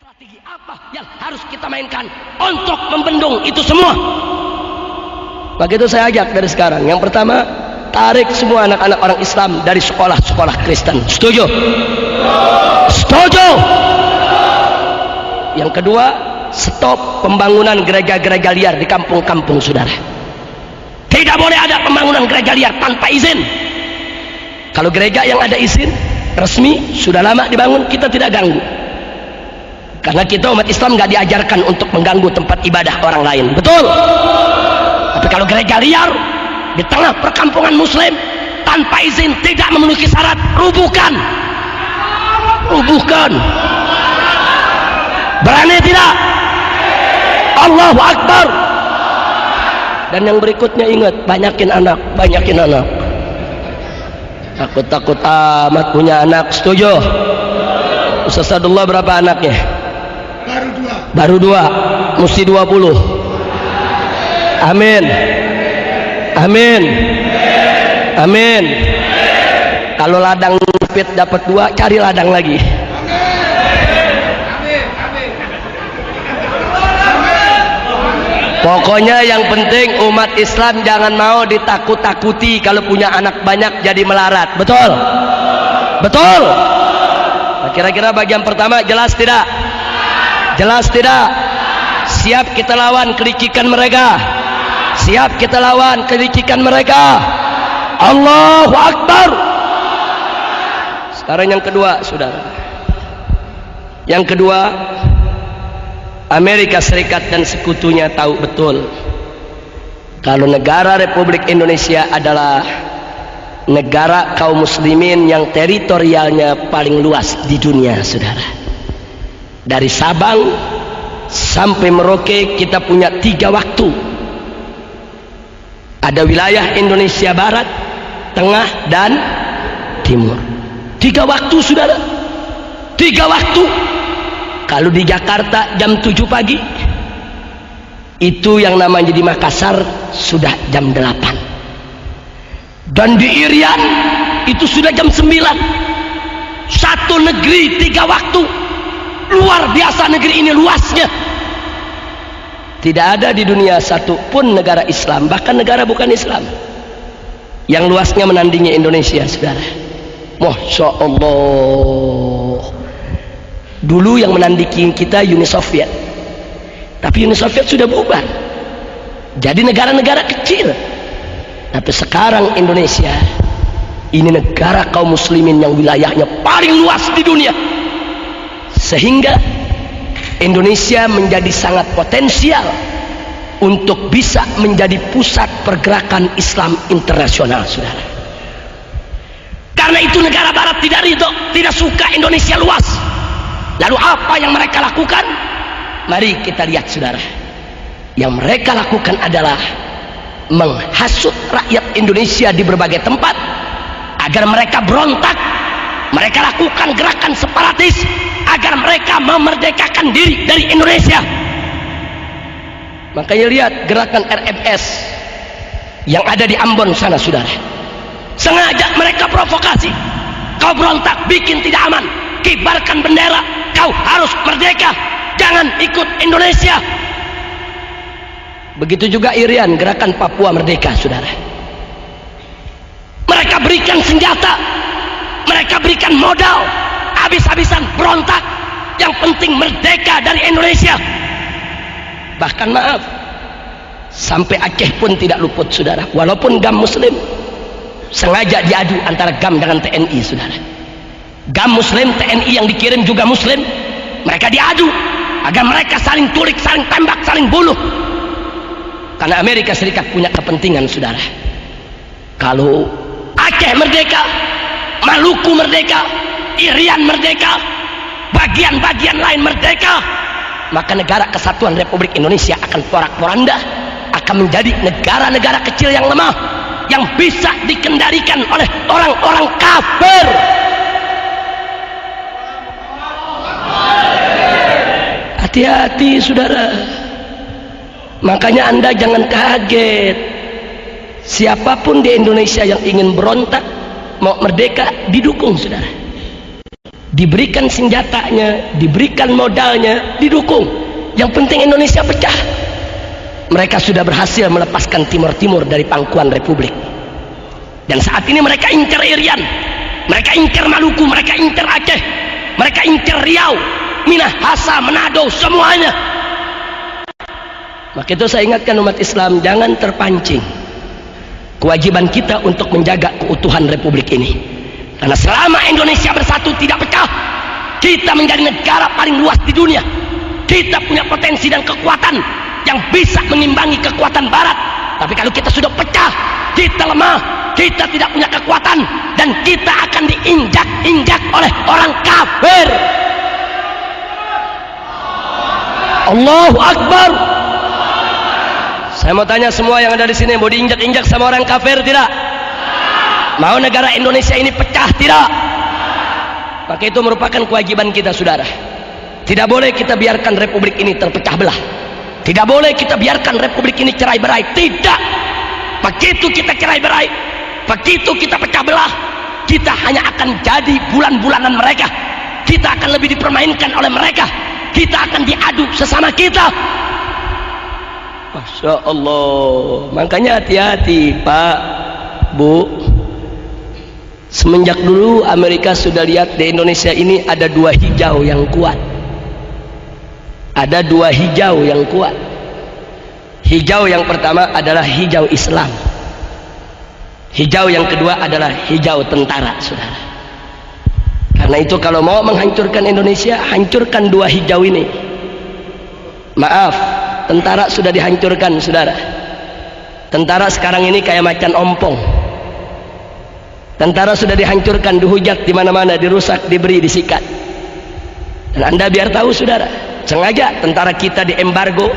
Strategi apa yang harus kita mainkan untuk membendung itu semua? Begitu saya ajak dari sekarang. Yang pertama, tarik semua anak-anak orang Islam dari sekolah-sekolah Kristen. Setuju? Setuju. Yang kedua, stop pembangunan gereja-gereja liar di kampung-kampung, saudara. Tidak boleh ada pembangunan gereja liar tanpa izin. Kalau gereja yang ada izin resmi sudah lama dibangun, kita tidak ganggu. Karena kita umat Islam nggak diajarkan untuk mengganggu tempat ibadah orang lain, betul? Tapi kalau gereja liar di tengah perkampungan Muslim tanpa izin, tidak memenuhi syarat, rubuhkan. Rubuhkan. Berani tidak? Allahu Akbar. Dan yang berikutnya ingat, banyakin anak, banyakin anak. Takut-takut amat punya anak. Setuju? Ustaz Sadullah berapa anaknya? Baru dua. Mesti 20. Amin. Amin. Amin. Kalau ladang sempit dapat 2, cari ladang lagi. Pokoknya yang penting umat Islam jangan mau ditakut-takuti kalau punya anak banyak jadi melarat. Betul? Betul? Nah, kira-kira bagian pertama jelas tidak? Jelas tidak? Siap kita lawan kelicikan mereka? Siap kita lawan kelicikan mereka? Allahu Akbar. Sekarang yang kedua, saudara. Yang kedua, Amerika Serikat dan sekutunya tahu betul kalau negara Republik Indonesia adalah negara kaum muslimin yang teritorialnya paling luas di dunia, saudara. Dari Sabang sampai Merauke kita punya 3 waktu. Ada wilayah Indonesia Barat, Tengah, dan Timur. 3 waktu, saudara. 3 waktu. Kalau di Jakarta jam 7 pagi, itu yang namanya di Makassar sudah jam 8. Dan di Irian itu sudah jam 9. Satu negeri 3 waktu. Luar biasa negeri ini luasnya. Tidak ada di dunia satu pun negara Islam, bahkan negara bukan Islam, yang luasnya menandingi Indonesia, saudara. Masya Allah. Dulu yang menandingi kita Uni Soviet, tapi Uni Soviet sudah bubar jadi negara-negara kecil. Tapi sekarang Indonesia ini negara kaum muslimin yang wilayahnya paling luas di dunia, sehingga Indonesia menjadi sangat potensial untuk bisa menjadi pusat pergerakan Islam internasional, saudara. Karena itu negara barat tidak ridho, tidak suka Indonesia luas. Lalu apa yang mereka lakukan? Mari kita lihat, saudara. Yang mereka lakukan adalah menghasut rakyat Indonesia di berbagai tempat agar mereka berontak. Mereka lakukan gerakan separatis agar mereka memerdekakan diri dari Indonesia. Makanya lihat gerakan RMS yang ada di Ambon sana, saudara. Sengaja mereka provokasi. Kau berontak, bikin tidak aman, kibarkan bendera, kau harus merdeka, jangan ikut Indonesia. Begitu juga Irian, gerakan Papua Merdeka, saudara. Mereka berikan senjata, mereka berikan modal, habis-habisan berontak. Yang penting merdeka dari Indonesia. Bahkan maaf, sampai Aceh pun tidak luput, saudara. Walaupun GAM Muslim sengaja diadu antara GAM dengan TNI, saudara. GAM Muslim, TNI yang dikirim juga Muslim, mereka diadu agar mereka saling tulik, saling tembak, saling bunuh. Karena Amerika Serikat punya kepentingan, saudara. Kalau Aceh merdeka, Maluku merdeka, Irian merdeka, bagian-bagian lain merdeka, maka negara kesatuan Republik Indonesia akan porak-poranda, akan menjadi negara-negara kecil yang lemah, yang bisa dikendalikan oleh orang-orang kafir. Hati-hati, saudara. Makanya Anda jangan kaget. Siapapun di Indonesia yang ingin berontak, mau merdeka, didukung, saudara. diberikan senjatanya, diberikan modalnya, didukung. Yang penting Indonesia pecah. Mereka sudah berhasil melepaskan Timur Timur dari pangkuan Republik. Dan saat ini mereka incar Irian, mereka incar Maluku, mereka incar Aceh, mereka incar Riau, Minahasa, Manado, semuanya. Maka itu saya ingatkan umat Islam, jangan terpancing. Kewajiban kita untuk menjaga keutuhan Republik ini. Karena selama Indonesia bersatu tidak pecah, kita menjadi negara paling luas di dunia. Kita punya potensi dan kekuatan yang bisa mengimbangi kekuatan Barat. Tapi kalau kita sudah pecah, kita lemah, kita tidak punya kekuatan, dan kita akan diinjak-injak oleh orang kafir. Allahu Akbar. Saya mau tanya semua yang ada di sini, mau diinjak-injak sama orang kafir tidak? Mau negara Indonesia ini pecah tidak? Maka itu merupakan kewajiban kita, saudara. Tidak boleh kita biarkan Republik ini terpecah belah. Tidak boleh kita biarkan Republik ini cerai-berai. Tidak. Begitu kita cerai-berai, begitu kita pecah belah, kita hanya akan jadi bulan-bulanan mereka. Kita akan lebih dipermainkan oleh mereka. Kita akan diadu sesama kita. Masya Allah. Makanya hati-hati Pak, Bu. Semenjak dulu Amerika sudah lihat di Indonesia ini ada dua hijau yang kuat. Ada dua hijau yang kuat. Hijau yang pertama adalah hijau Islam. Hijau yang kedua adalah hijau tentara, saudara. Karena itu kalau mau menghancurkan Indonesia, hancurkan dua hijau ini. Maaf, tentara sudah dihancurkan, saudara. Tentara sekarang ini kayak macan ompong. Tentara sudah dihancurkan, dihujat di mana-mana, dirusak, diberi, disikat. Dan Anda biar tahu, saudara, sengaja tentara kita diembargo.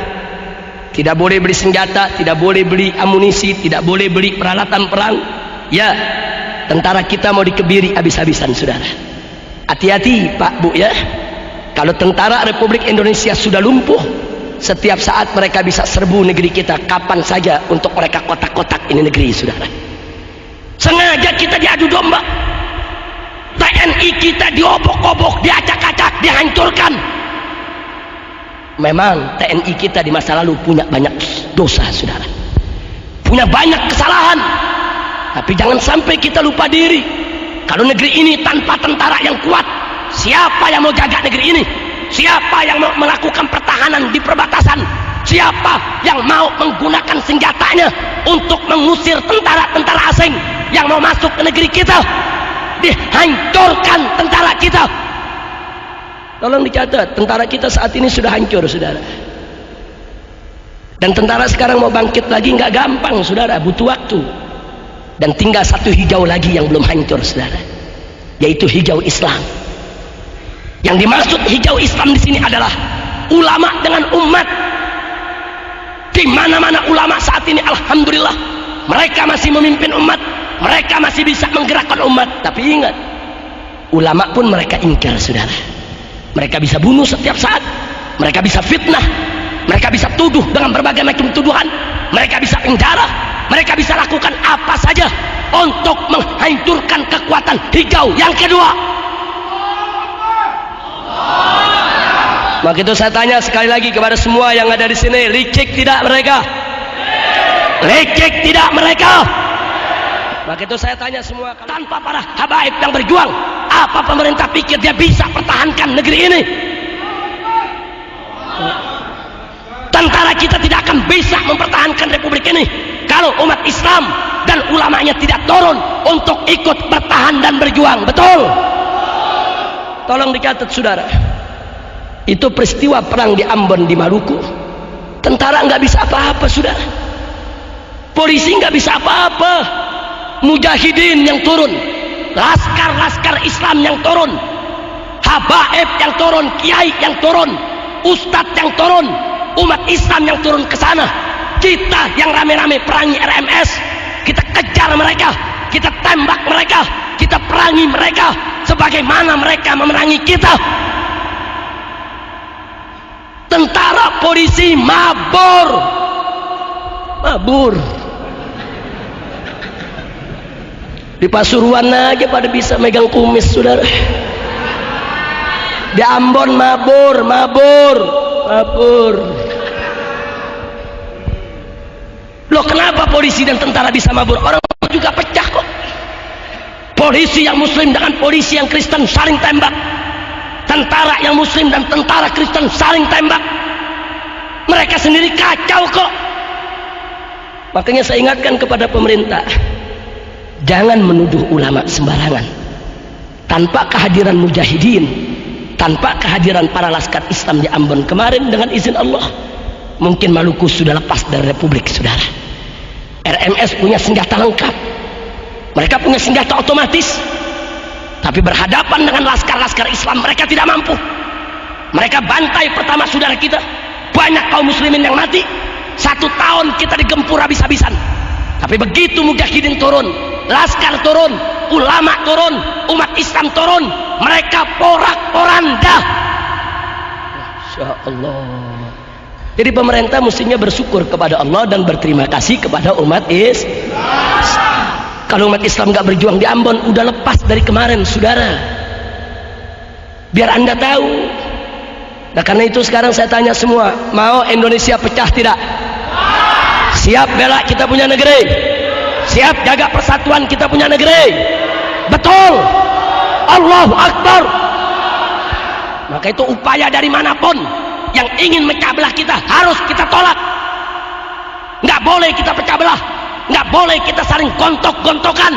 Tidak boleh beli senjata, tidak boleh beli amunisi, tidak boleh beli peralatan perang. Ya, tentara kita mau dikebiri habis-habisan, saudara. Hati-hati Pak, Bu ya. Kalau tentara Republik Indonesia sudah lumpuh, setiap saat mereka bisa serbu negeri kita kapan saja untuk mereka kotak-kotak ini negeri, saudara. Sengaja kita diadu domba. TNI kita diobok-obok, diacak-acak, dihancurkan. Memang TNI kita di masa lalu punya banyak dosa, saudara, punya banyak kesalahan. Tapi jangan sampai kita lupa diri. Kalau negeri ini tanpa tentara yang kuat, siapa yang mau jaga negeri ini? Siapa yang mau melakukan pertahanan di perbatasan? Siapa yang mau menggunakan senjatanya untuk mengusir tentara-tentara asing yang mau masuk ke negeri kita? Dihancurkan tentara kita. Tolong dicatat, tentara kita saat ini sudah hancur, saudara. Dan tentara sekarang mau bangkit lagi nggak gampang, saudara, butuh waktu. Dan tinggal satu hijau lagi yang belum hancur, saudara, yaitu hijau Islam. Yang dimaksud hijau Islam di sini adalah ulama dengan umat. Di mana-mana ulama saat ini, alhamdulillah, mereka masih memimpin umat, mereka masih bisa menggerakkan umat. Tapi ingat, ulama pun mereka ingkar, saudara. Mereka bisa bunuh setiap saat, mereka bisa fitnah, mereka bisa tuduh dengan berbagai macam tuduhan, mereka bisa penjara, mereka bisa lakukan apa saja untuk menghancurkan kekuatan hijau yang kedua. Maka itu saya tanya sekali lagi kepada semua yang ada di sini, licik tidak mereka? Licik tidak mereka? Maka itu saya tanya semua, tanpa para habaib yang berjuang, apa pemerintah pikir dia bisa pertahankan negeri ini? Tentara kita tidak akan bisa mempertahankan Republik ini kalau umat Islam dan ulamanya tidak turun untuk ikut bertahan dan berjuang. Betul? Tolong dicatat, saudara. Itu peristiwa perang di Ambon, di Maluku. Tentara nggak bisa apa-apa, saudara. Polisi nggak bisa apa-apa. Mujahidin yang turun, laskar-laskar Islam yang turun, habaib yang turun, kiai yang turun, ustadz yang turun, umat Islam yang turun ke sana. Kita yang rame-rame perangi RMS, kita kejar mereka, kita tembak mereka, kita perangi mereka sebagaimana mereka memerangi kita. Tentara polisi mabur. Di Pasuruan aja pada bisa megang kumis, saudara. Di Ambon mabur. Loh, kenapa polisi dan tentara bisa mabur? Orang juga pecah kok. Polisi yang muslim dengan polisi yang Kristen saling tembak. Tentara yang muslim dan tentara Kristen saling tembak. Mereka sendiri kacau kok. Makanya saya ingatkan kepada pemerintah, jangan menuduh ulama sembarangan. Tanpa kehadiran mujahidin, tanpa kehadiran para laskar Islam di Ambon kemarin, dengan izin Allah, mungkin Maluku sudah lepas dari republik, saudara. RMS punya senjata lengkap, mereka punya senjata otomatis, tapi berhadapan dengan laskar-laskar Islam mereka tidak mampu. Mereka bantai pertama saudara kita, banyak kaum muslimin yang mati. 1 tahun kita digempur habis-habisan. Tapi begitu mujahidin turun, laskar turun, ulama turun, umat Islam turun, mereka porak-poranda. Masya Allah. Jadi pemerintah mestinya bersyukur kepada Allah dan berterima kasih kepada umat Islam. Kalau umat Islam nggak berjuang di Ambon, udah lepas dari kemarin, saudara. Biar anda tahu. Nah, karena itu sekarang saya tanya semua, mau Indonesia pecah tidak? Siap bela kita punya negeri? Siap jaga persatuan kita punya negeri? Betul. Allahu Akbar. Maka itu upaya dari manapun yang ingin mecah belah kita harus kita tolak. Nggak boleh kita pecah belah, nggak boleh kita saling gontok-gontokan.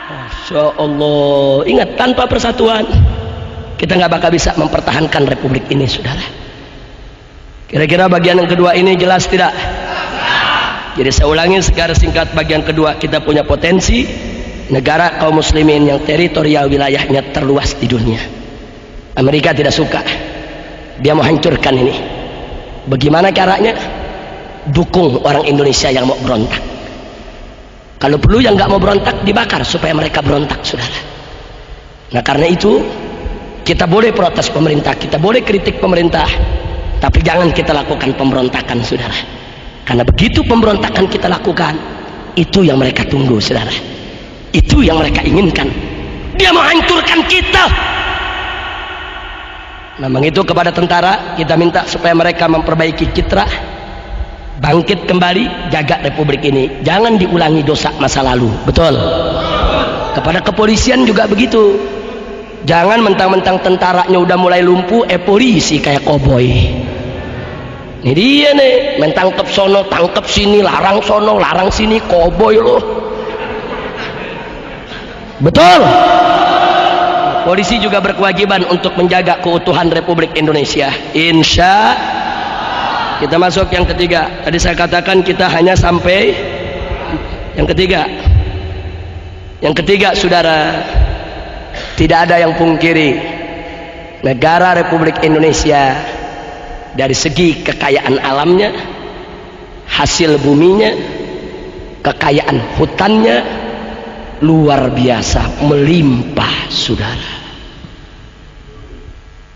Masya Allah. Ingat, tanpa persatuan kita nggak bakal bisa mempertahankan republik ini, saudara. Kira-kira bagian yang kedua ini jelas tidak? Jadi saya ulangi secara singkat, bagian kedua, kita punya potensi negara kaum muslimin yang teritorial wilayahnya terluas di dunia. Amerika tidak suka, dia mau hancurkan ini. Bagaimana caranya? Dukung orang Indonesia yang mau berontak. Kalau perlu yang nggak mau berontak dibakar supaya mereka berontak, saudara. Nah, karena itu kita boleh protes pemerintah, kita boleh kritik pemerintah, tapi jangan kita lakukan pemberontakan, saudara. Karena begitu pemberontakan kita lakukan, itu yang mereka tunggu, saudara. Itu yang mereka inginkan. Dia mau hancurkan kita. Memang itu kepada tentara kita minta supaya mereka memperbaiki citra, bangkit kembali, jaga republik ini. Jangan diulangi dosa masa lalu. Betul. Kepada kepolisian juga begitu. Jangan mentang-mentang tentaranya udah mulai lumpuh, polisi kayak koboi. Ini dia nih, main tangkep sono, tangkep sini, larang sono, larang sini, koboi loh. Betul. Polisi juga berkewajiban untuk menjaga keutuhan Republik Indonesia. Insya. Kita masuk yang ketiga. Tadi saya katakan kita hanya sampai yang ketiga. Yang ketiga, saudara, tidak ada yang pungkiri, negara Republik Indonesia dari segi kekayaan alamnya, hasil buminya, kekayaan hutannya luar biasa, melimpah, saudara.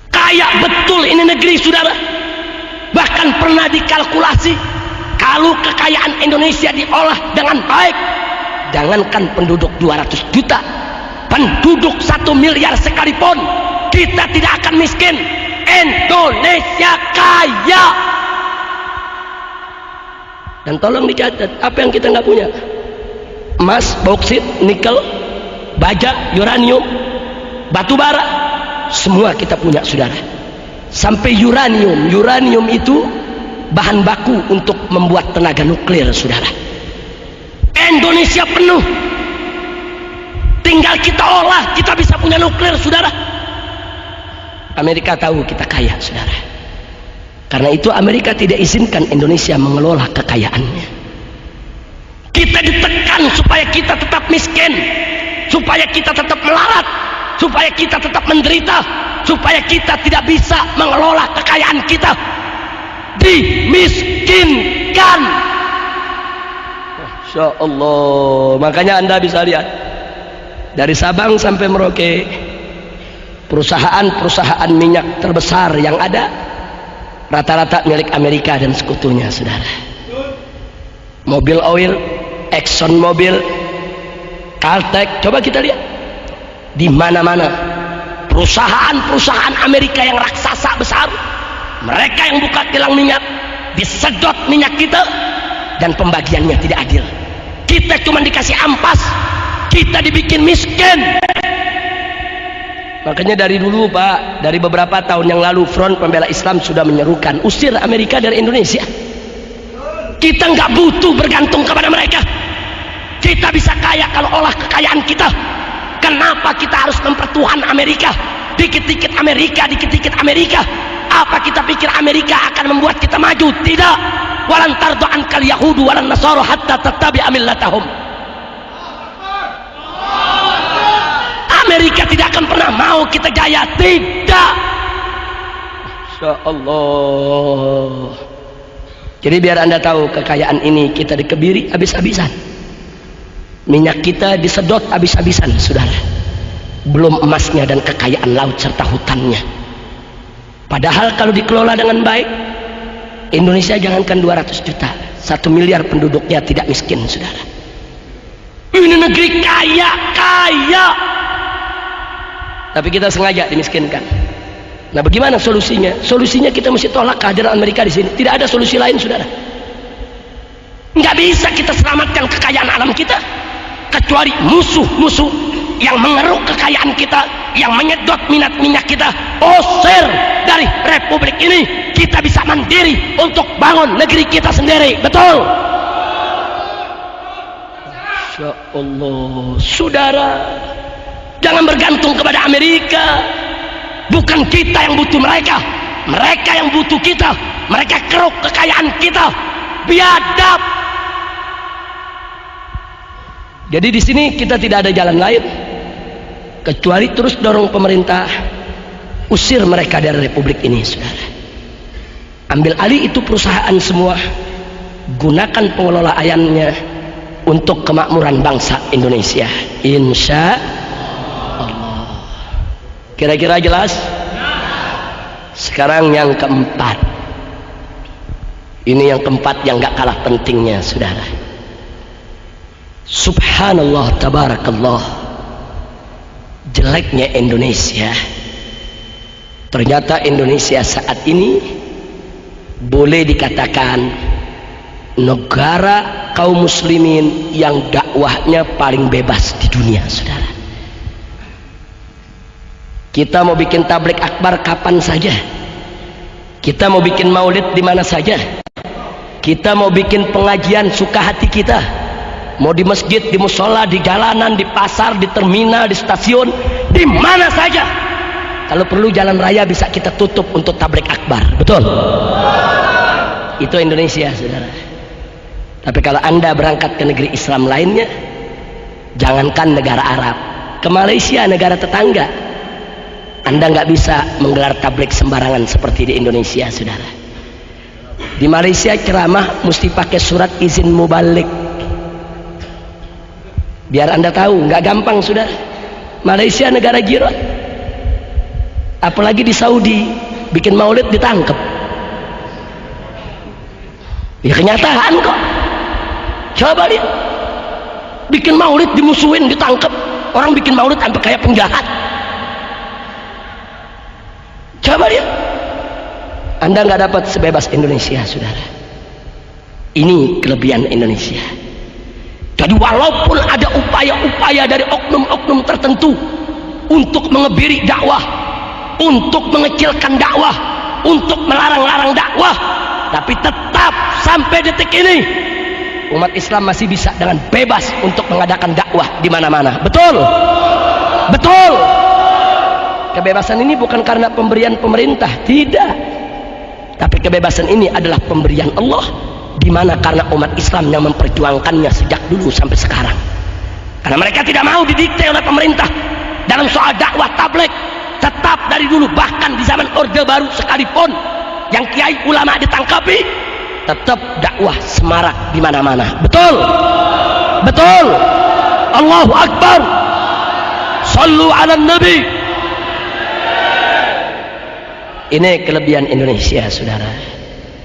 Kaya betul ini negeri, saudara. Bahkan pernah dikalkulasi, kalau kekayaan Indonesia diolah dengan baik, jangankan penduduk 200 juta, penduduk 1 miliar sekalipun, kita tidak akan miskin. Indonesia kaya. Dan tolong dicatat, apa yang kita nggak punya? Emas, bauksit, nikel, baja, uranium, batu bara, semua kita punya, saudara. Sampai uranium itu bahan baku untuk membuat tenaga nuklir, saudara. Indonesia penuh, tinggal kita olah, kita bisa punya nuklir, saudara. Amerika tahu kita kaya, saudara. Karena itu Amerika tidak izinkan Indonesia mengelola kekayaannya. Kita ditekan supaya kita tetap miskin, supaya kita tetap melarat, supaya kita tetap menderita, supaya kita tidak bisa mengelola kekayaan kita. Dimiskinkan. Masya Allah. Makanya Anda bisa lihat dari Sabang sampai Merauke, perusahaan-perusahaan minyak terbesar yang ada rata-rata milik Amerika dan sekutunya, saudara. Mobil Oil, Exxon Mobil, Caltech, coba kita lihat di mana-mana perusahaan-perusahaan Amerika yang raksasa besar, mereka yang buka kilang minyak, disedot minyak kita, dan pembagiannya tidak adil. Kita cuma dikasih ampas, kita dibikin miskin. Makanya dari dulu Pak, dari beberapa tahun yang lalu Front Pembela Islam sudah menyerukan usir Amerika dari Indonesia. Kita nggak butuh bergantung kepada mereka. Kita bisa kaya kalau olah kekayaan kita. Kenapa kita harus mempertuhan Amerika? Dikit-dikit Amerika, dikit-dikit Amerika. Apa kita pikir Amerika akan membuat kita maju? Tidak. Walan tardu ankal yahudu walan nasara hatta tattabi'a millatahum. Amerika tidak akan pernah mau kita jaya. Tidak. Insya Allah. Jadi biar Anda tahu, kekayaan ini kita dikebiri habis-habisan. Minyak kita disedot habis-habisan, saudara. Belum emasnya dan kekayaan laut serta hutannya. Padahal kalau dikelola dengan baik, Indonesia jangankan 200 juta, 1 miliar penduduknya tidak miskin, saudara. Ini negeri kaya. Tapi kita sengaja dimiskinkan. Nah, bagaimana solusinya? Solusinya kita mesti tolak kehadiran Amerika di sini. Tidak ada solusi lain, saudara. Nggak bisa kita selamatkan kekayaan alam kita kecuali musuh-musuh yang mengeruk kekayaan kita, yang menyedot minyak kita, usir dari republik ini. Kita bisa mandiri untuk bangun negeri kita sendiri. Betul? Insya Allah, saudara. Jangan bergantung kepada Amerika. Bukan kita yang butuh mereka, mereka yang butuh kita. Mereka keruk kekayaan kita. Biadab. Jadi di sini kita tidak ada jalan lain kecuali terus dorong pemerintah, usir mereka dari republik ini, saudara. Ambil alih itu perusahaan semua, gunakan pengelolaannya untuk kemakmuran bangsa Indonesia. Insya Allah. Kira-kira jelas? Sekarang yang keempat. Ini yang keempat yang gak kalah pentingnya, saudara. Subhanallah, tabarakallah. Jeleknya Indonesia. Ternyata Indonesia saat ini boleh dikatakan negara kaum muslimin yang dakwahnya paling bebas di dunia, saudara. Kita mau bikin tablik akbar kapan saja. Kita mau bikin maulid di mana saja. Kita mau bikin pengajian suka hati kita. Mau di masjid, di musola, di jalanan, di pasar, di terminal, di stasiun, di mana saja. Kalau perlu jalan raya bisa kita tutup untuk tablik akbar. Betul? Itu Indonesia, saudara. Tapi kalau Anda berangkat ke negeri Islam lainnya, jangankan negara Arab, ke Malaysia, negara tetangga, Anda nggak bisa menggelar tablik sembarangan seperti di Indonesia, saudara. Di Malaysia ceramah mesti pakai surat izin mubalik. Biar Anda tahu, nggak gampang, saudara. Malaysia negara jiran. Apalagi di Saudi, bikin maulid ditangkap. Ya kenyataan kok. Coba lihat, bikin maulid dimusuhin, ditangkap. Orang bikin maulid sampai kayak penjahat. Coba lihat. Anda nggak dapat sebebas Indonesia, saudara. Ini kelebihan Indonesia. Jadi walaupun ada upaya-upaya dari oknum-oknum tertentu untuk mengebiri dakwah, untuk mengecilkan dakwah, untuk melarang-larang dakwah, tapi tetap sampai detik ini umat Islam masih bisa dengan bebas untuk mengadakan dakwah di mana-mana. Betul? Betul. Kebebasan ini bukan karena pemberian pemerintah, tidak. Tapi kebebasan ini adalah pemberian Allah. Di mana karena umat Islam yang memperjuangkannya sejak dulu sampai sekarang. Karena mereka tidak mau didikte oleh pemerintah dalam soal dakwah tabligh. Tetap dari dulu, bahkan di zaman Orde Baru sekalipun yang kiai ulama ditangkapi, tetap dakwah semarak di mana-mana. Betul? Betul. Allahu Akbar. Sallu ala Nabi. Ini kelebihan Indonesia, saudara.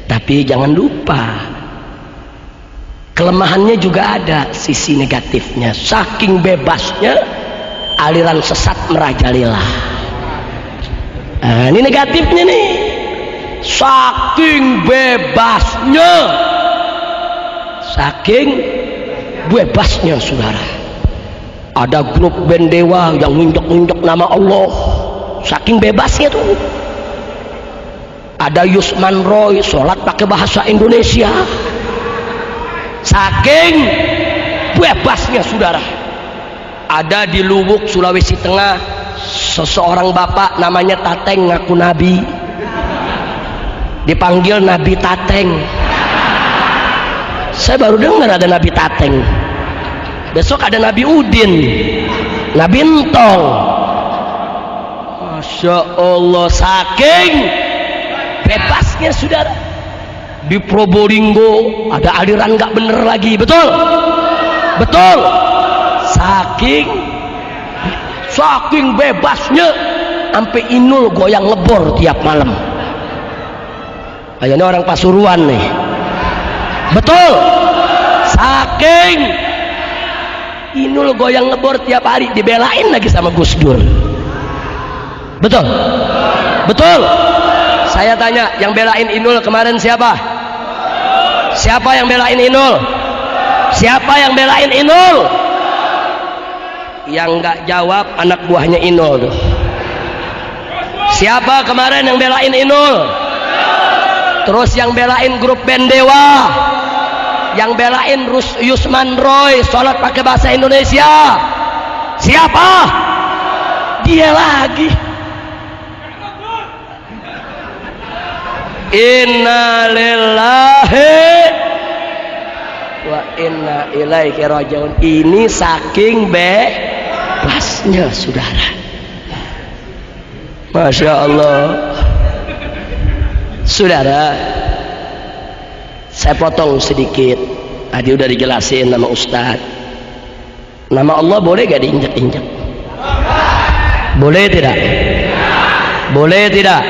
Tapi jangan lupa, kelemahannya juga ada sisi negatifnya. Saking bebasnya, aliran sesat merajalela. Nah, ini negatifnya nih. Saking bebasnya saudara, ada grup band dewa yang nginjek-nginjek nama Allah, saking bebasnya tuh. Ada Yusman Roy sholat pakai bahasa Indonesia, saking bebasnya saudara. Ada di Luwuk Sulawesi Tengah seseorang bapak namanya Tateng, ngaku nabi, dipanggil Nabi Tateng. Saya baru dengar ada Nabi Tateng. Besok ada Nabi Udin, Nabi Entong. Masya Allah, saking bebasnya saudara. Di Probolinggo ada aliran nggak bener lagi, betul? Betul. Saking bebasnya, sampai Inul goyang ngebor tiap malam. Kayaknya orang Pasuruan nih. Betul. Saking Inul goyang ngebor tiap hari, dibelain lagi sama Gus Dur. Betul. Betul. Saya tanya, yang belain Inul kemarin siapa? Siapa yang belain Inul? Siapa yang belain Inul? Yang nggak jawab anak buahnya Inul tuh. Siapa kemarin yang belain Inul? Terus yang belain grup band dewa, yang belain Yusman Roy sholat pakai bahasa Indonesia, siapa? Dia lagi. Inna lillahi wa inna ilaihi rajiun. Ini saking bebasnya saudara. Masya Allah. Saudara, saya potong sedikit. Tadi udah dijelasin nama Ustadz. Nama Allah boleh gak diinjak-injak? Boleh tidak? Boleh tidak?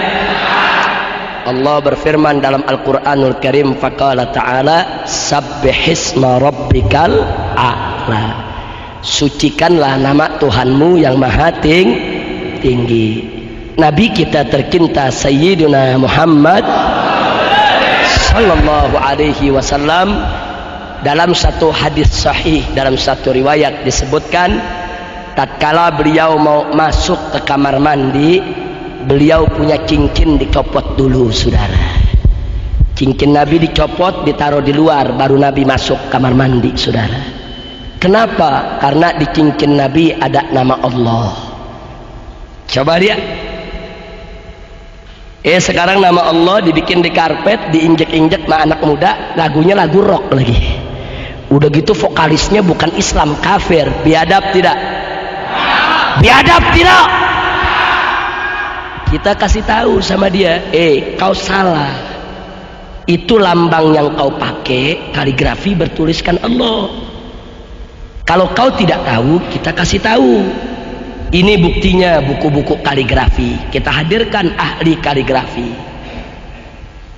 Allah berfirman dalam Al-Quranul Karim, faqala ta'ala sabbihisma rabbikal a'la, sucikanlah nama Tuhanmu yang maha tinggi. Nabi kita tercinta Sayyiduna Muhammad sallallahu alaihi wasallam, dalam satu hadis sahih, dalam satu riwayat disebutkan, tatkala beliau mau masuk ke kamar mandi, beliau punya cincin dicopot dulu saudara. Cincin Nabi dicopot, ditaruh di luar, baru Nabi masuk kamar mandi saudara. Kenapa? Karena di cincin Nabi ada nama Allah. Coba lihat. Sekarang nama Allah dibikin di karpet, diinjek-injek sama anak muda, lagunya lagu rock lagi. Udah gitu vokalisnya bukan Islam, kafir. Biadab tidak? Biadab tidak? Kita kasih tahu sama dia, kau salah. Itu lambang yang kau pakai, kaligrafi bertuliskan Allah. Kalau kau tidak tahu, kita kasih tahu. Ini buktinya buku-buku kaligrafi. Kita hadirkan ahli kaligrafi.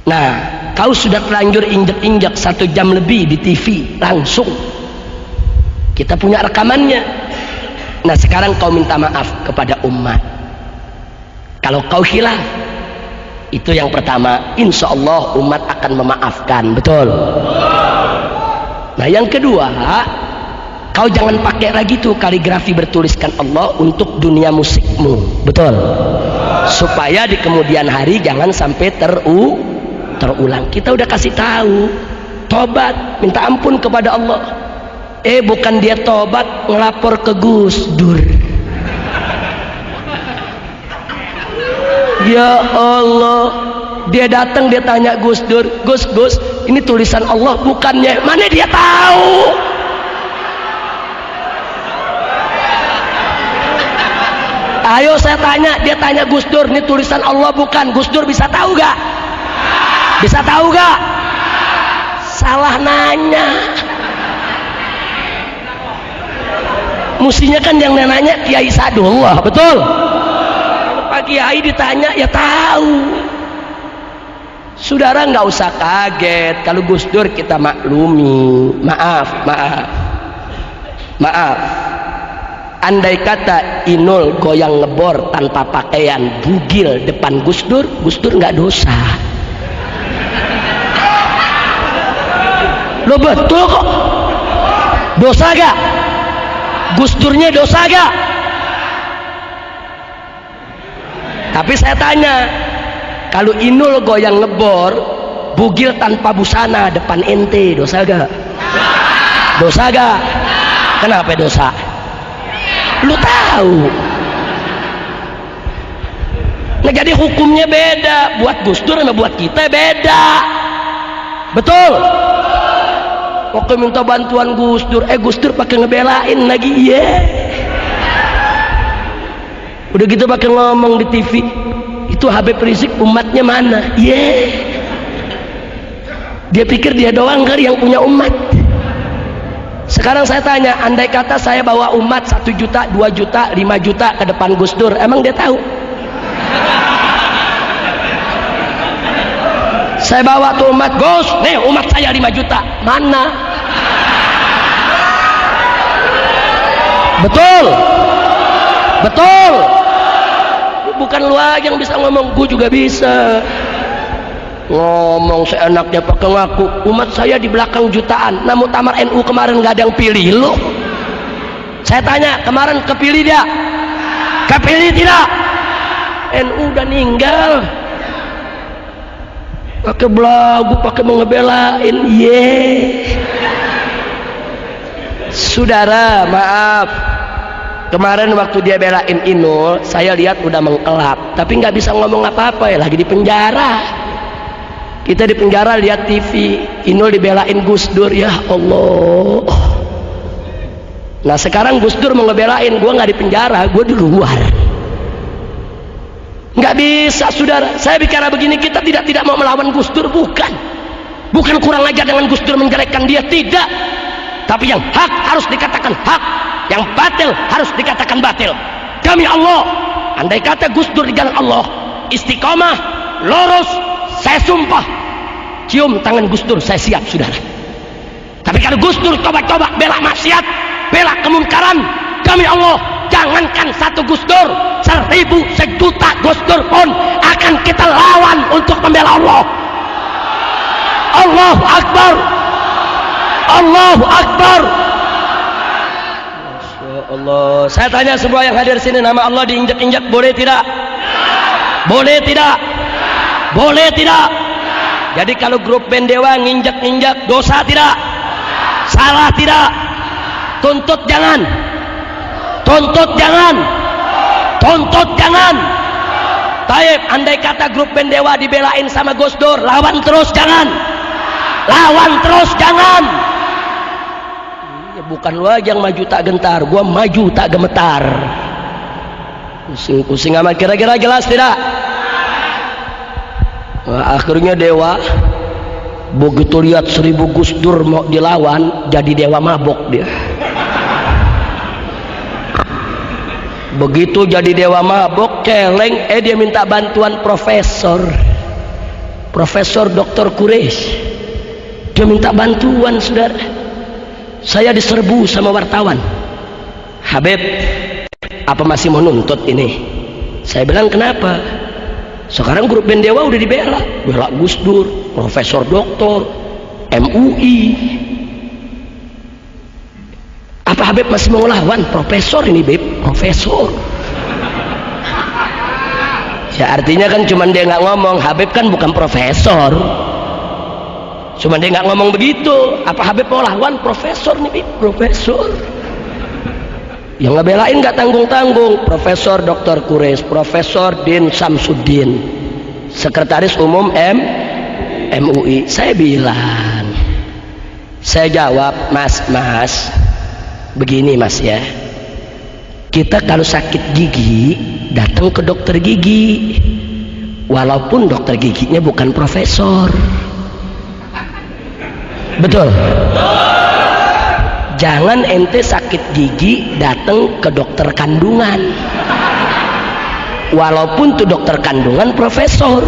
Nah, kau sudah terlanjur injak-injak 1 jam lebih di TV langsung. Kita punya rekamannya. Nah, sekarang kau minta maaf kepada umat. Kalau kau khilaf, itu yang pertama, insya Allah umat akan memaafkan. Betul? Nah, yang kedua, kau jangan pakai lagi tuh kaligrafi bertuliskan Allah untuk dunia musikmu. Betul? Supaya di kemudian hari jangan sampai terulang. Kita udah kasih tahu, tobat, minta ampun kepada Allah. Bukan dia tobat, ngelapor ke Gus Dur. Ya Allah, dia datang, dia tanya Gus Dur, Gus, ini tulisan Allah bukannya? Mana dia tahu? Ayo saya tanya, dia tanya Gus Dur, ini tulisan Allah bukan? Gus Dur bisa tahu gak? Bisa tahu gak? Salah nanya. Mestinya kan yang nanya Kiai Sadullah, betul? Pak Kiai ditanya ya tahu. Saudara nggak usah kaget kalau Gus Dur kita maklumi. Maaf. andai kata Inul goyang ngebor tanpa pakaian bugil depan Gus Dur nggak dosa. Lo betul kok. Dosa gak? Gus Durnya dosa gak? Tapi saya tanya, kalau Inul goyang ngebor bugil tanpa busana depan ente, dosa gak? Dosa gak? Kenapa dosa? Lu tahu. Nah jadi hukumnya beda, buat Gus Dur sama buat kita beda. Betul? Oke, minta bantuan Gus Dur, Gus Dur pakai ngebelain lagi, udah gitu pakai ngomong di TV, itu Habib Rizik umatnya mana? Dia pikir dia doang kali yang punya umat. Sekarang saya tanya, andai kata saya bawa umat 1 juta, 2 juta, 5 juta ke depan Gus Dur, emang dia tahu? Saya bawa tuh umat, Gus, nih umat saya 5 juta, mana? Betul? Betul? Bukan lu aja yang bisa ngomong, gue juga bisa ngomong seenaknya pakai ngaku. Umat saya di belakang jutaan, nah muktamar NU kemarin gak ada yang pilih lu. Saya tanya, kemarin kepilih dia? Kepilih tidak? NU udah ninggal. Pakai belagu, pakai mengebelain, Saudara, maaf, kemarin waktu dia belain Inul, saya lihat udah mengelap, tapi nggak bisa ngomong apa-apa, ya lagi di penjara. Kita di penjara lihat TV, Inul dibelain Gus Dur, ya Allah. Nah sekarang Gus Dur mau ngebelain, gue nggak di penjara, gue di luar. Nggak bisa, saudara. Saya bicara begini, kita tidak mau melawan Gus Dur, bukan kurang ajar dengan Gus Dur menjelekkan dia, tidak. Tapi yang hak harus dikatakan hak, yang batil harus dikatakan batil. Demi Allah, andai kata Gus Dur di jalan Allah istiqomah, lurus, saya sumpah cium tangan Gus Dur, saya siap, saudara. Tapi kalau Gus Dur coba-coba bela maksiat, bela kemunkaran, demi Allah, jangankan 1 Gus Dur, 1000, 1 juta Gus Dur pun akan kita lawan untuk membela Allah. Allahu Akbar, Allahu Akbar. Masya Allah. Saya tanya semua yang hadir sini, nama Allah diinjak-injak boleh tidak? Boleh tidak? Boleh tidak? Jadi kalau grup band Dewa nginjak-injak dosa tidak? Salah tidak? Tuntut jangan, tuntut jangan, tuntut jangan. Taib, andai kata grup band Dewa dibelain sama Gus Dur, lawan terus jangan, lawan terus jangan. Ya, bukan lu aja yang maju tak gentar, gua maju tak gemetar. Pusing-pusing amat, kira-kira jelas tidak? Nah, akhirnya Dewa begitu lihat 1000 Gus Dur mau dilawan, jadi Dewa mabok dia. Begitu jadi Dewa mabok, celeng, dia minta bantuan Profesor Dr. Quraisy. Dia minta bantuan, saudara. Saya diserbu sama wartawan, Habib, apa masih mau nuntut ini? Saya bilang, kenapa? Sekarang grup band Dewa udah dibela, bela Gus Dur, Profesor Doktor, MUI. Apa Habib masih mau ngelawan? Profesor ini, Beb, profesor. Ya artinya kan cuman dia nggak ngomong, Habib kan bukan profesor. Cuman dia nggak ngomong begitu. Apa Habib mau lawan? Profesor nih, Beb, profesor. Yang ngebelain nggak tanggung-tanggung, Profesor Dr. Quraisy, Profesor Din Samsudin, Sekretaris Umum MUI. Saya bilang, saya jawab, Mas, begini Mas ya, kita kalau sakit gigi datang ke dokter gigi, walaupun dokter giginya bukan profesor. Betul? Jangan ente sakit gigi datang ke dokter kandungan, walaupun tuh dokter kandungan profesor.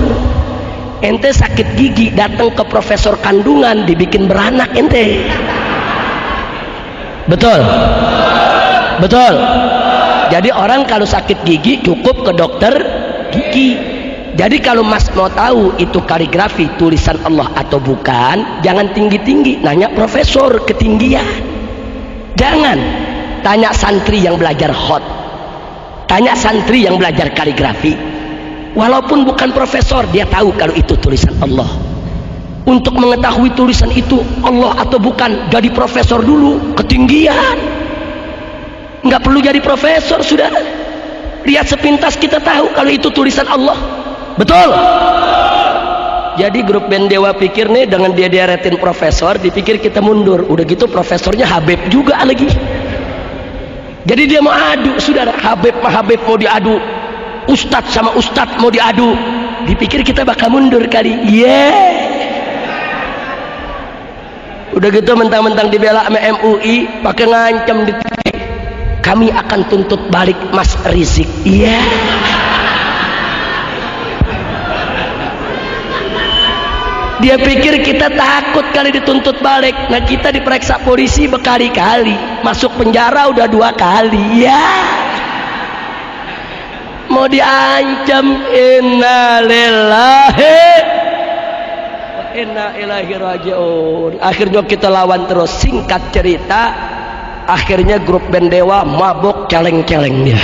Ente sakit gigi datang ke profesor kandungan, dibikin beranak ente. Betul? Betul? Jadi orang kalau sakit gigi cukup ke dokter gigi. Jadi kalau mas mau tahu itu kaligrafi tulisan Allah atau bukan, jangan tinggi-tinggi nanya profesor ketinggian. Jangan tanya santri yang belajar hot, tanya santri yang belajar kaligrafi. Walaupun bukan profesor, dia tahu kalau itu tulisan Allah. Untuk mengetahui tulisan itu Allah atau bukan, jadi profesor dulu ketinggian. Nggak perlu jadi profesor, sudah. Lihat sepintas kita tahu kalau itu tulisan Allah. Betul? Jadi grup band Dewa pikir nih, dengan dia diaretin profesor, dipikir kita mundur. Udah gitu profesornya Habib juga lagi. Jadi dia mau adu, saudara. Habib mau diadu, ustadz sama ustadz mau diadu. Dipikir kita bakal mundur kali. Udah gitu mentang-mentang dibela sama MUI, pakai ngancam di TV. Kami akan tuntut balik Mas Rizik. Dia pikir kita takut kali dituntut balik. Nah, kita diperiksa polisi berkali-kali, masuk penjara udah 2 kali. Mau diancam. Innalillahi wa inna ilaihi rajiun. Akhirnya kita lawan terus. Singkat cerita, akhirnya grup band Dewa mabok celeng-celeng dia.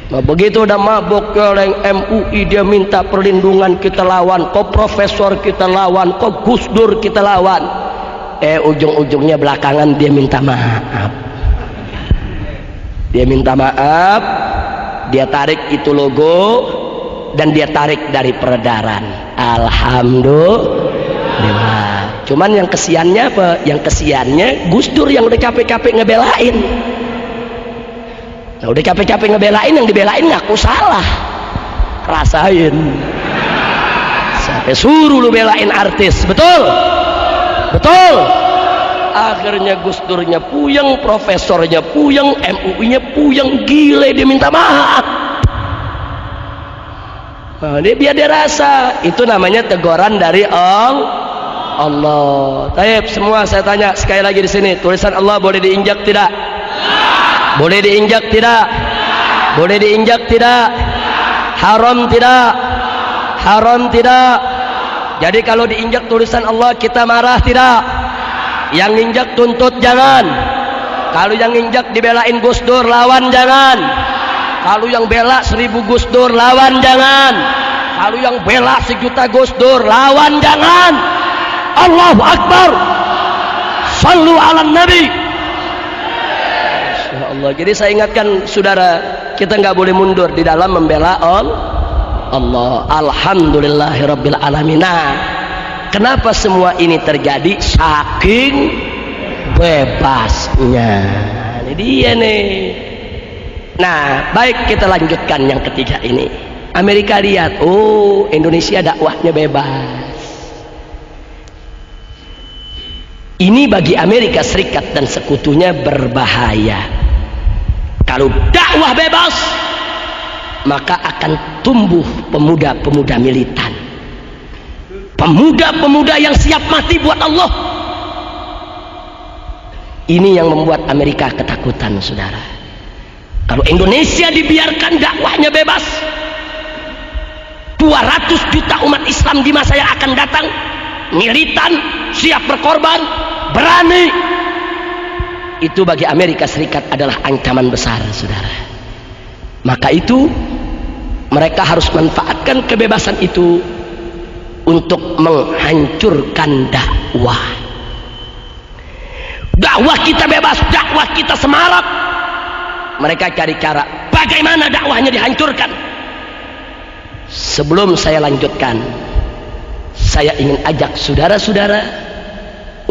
Nah, begitu udah mabok celeng, MUI dia minta perlindungan, kita lawan. Kok profesor kita lawan, kok Gus Dur kita lawan. Ujung-ujungnya belakangan dia minta maaf. Dia minta maaf, dia tarik itu logo, dan dia tarik dari peredaran. Alhamdulillah. Cuman yang kesiannya apa? Yang kesiannya Gus Dur yang udah capek-capek ngebelain. Nah, udah capek-capek ngebelain, yang dibelain ngaku salah. Rasain. Sampai suruh lu belain artis. Betul? Betul? Akhirnya Gus Durnya puyeng, profesornya puyeng, MUI-nya puyeng, gile, dia minta maaf. Nah, biar dia rasa. Itu namanya teguran dari Allah. Taib, semua saya tanya sekali lagi di sini, tulisan Allah boleh diinjak tidak? Boleh diinjak tidak? Boleh diinjak tidak? Haram tidak? Haram tidak? Jadi kalau diinjak tulisan Allah kita marah tidak? Yang injak tuntut jangan. Kalau yang injak dibelain Gus Dur lawan jangan. Kalau yang bela 1000 Gus Dur lawan jangan. Kalau yang bela 1 juta Gus Dur lawan jangan. Allahu Akbar. Sallu ala Nabi. Allah. Jadi saya ingatkan saudara, kita nggak boleh mundur di dalam membela Allah. Alhamdulillahirabbil alamin. Nah, kenapa semua ini terjadi? Saking bebasnya. Ini dia nih. Nah, baik, kita lanjutkan yang ketiga ini. Amerika lihat, Indonesia dakwahnya bebas. Ini bagi Amerika Serikat dan sekutunya berbahaya. Kalau dakwah bebas, maka akan tumbuh pemuda-pemuda militan, pemuda-pemuda yang siap mati buat Allah. Ini yang membuat Amerika ketakutan, saudara. Kalau Indonesia dibiarkan dakwahnya bebas, 200 juta umat Islam di masa yang akan datang militan, siap berkorban, berani. Itu bagi Amerika Serikat adalah ancaman besar, saudara. Maka itu mereka harus manfaatkan kebebasan itu untuk menghancurkan dakwah. Dakwah kita bebas, dakwah kita semarak. Mereka cari cara bagaimana dakwahnya dihancurkan. Sebelum saya lanjutkan, saya ingin ajak saudara-saudara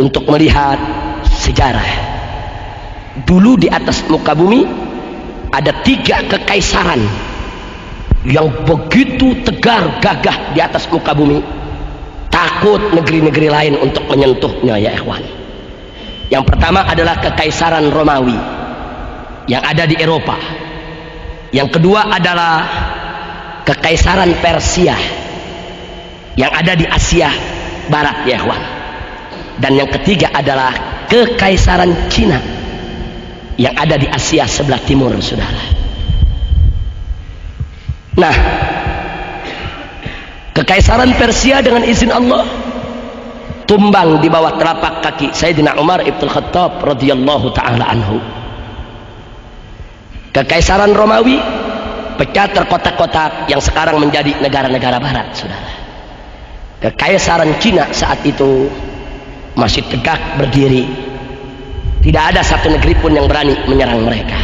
untuk melihat sejarah. Dulu di atas muka bumi ada 3 kekaisaran yang begitu tegar gagah di atas muka bumi, takut negeri-negeri lain untuk menyentuhnya, ya ikhwan. Yang pertama adalah kekaisaran Romawi yang ada di Eropa. Yang kedua adalah kekaisaran Persia yang ada di Asia Barat, ya ikhwan. Dan yang ketiga adalah kekaisaran Cina yang ada di Asia sebelah timur, saudara. Nah, kekaisaran Persia dengan izin Allah tumbang di bawah telapak kaki Sayyidina Umar ibn Khattab radhiyallahu taala anhu. Kekaisaran Romawi pecah terkotak-kotak yang sekarang menjadi negara-negara barat, saudara. Kekaisaran Cina saat itu masih tegak berdiri. Tidak ada satu negeri pun yang berani menyerang mereka.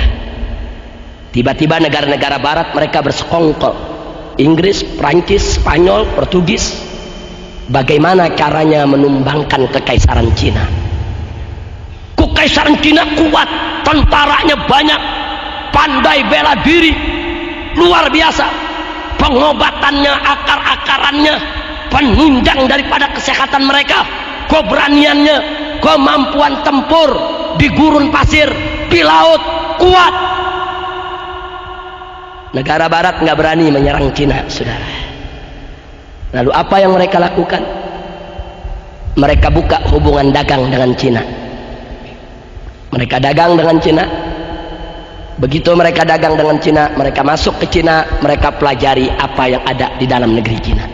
Tiba-tiba negara-negara barat mereka bersekongkol. Inggris, Prancis, Spanyol, Portugis. Bagaimana caranya menumbangkan kekaisaran Cina? Kekaisaran Cina kuat, tentaranya banyak, pandai bela diri, luar biasa. Pengobatannya, akar-akarannya penunjang daripada kesehatan mereka, keberaniannya, kemampuan tempur di gurun pasir, di laut, kuat. Negara barat nggak berani menyerang Cina, saudara. Lalu apa yang mereka lakukan? Mereka buka hubungan dagang dengan Cina. Mereka dagang dengan Cina. Begitu mereka dagang dengan Cina, mereka masuk ke Cina, mereka pelajari apa yang ada di dalam negeri Cina.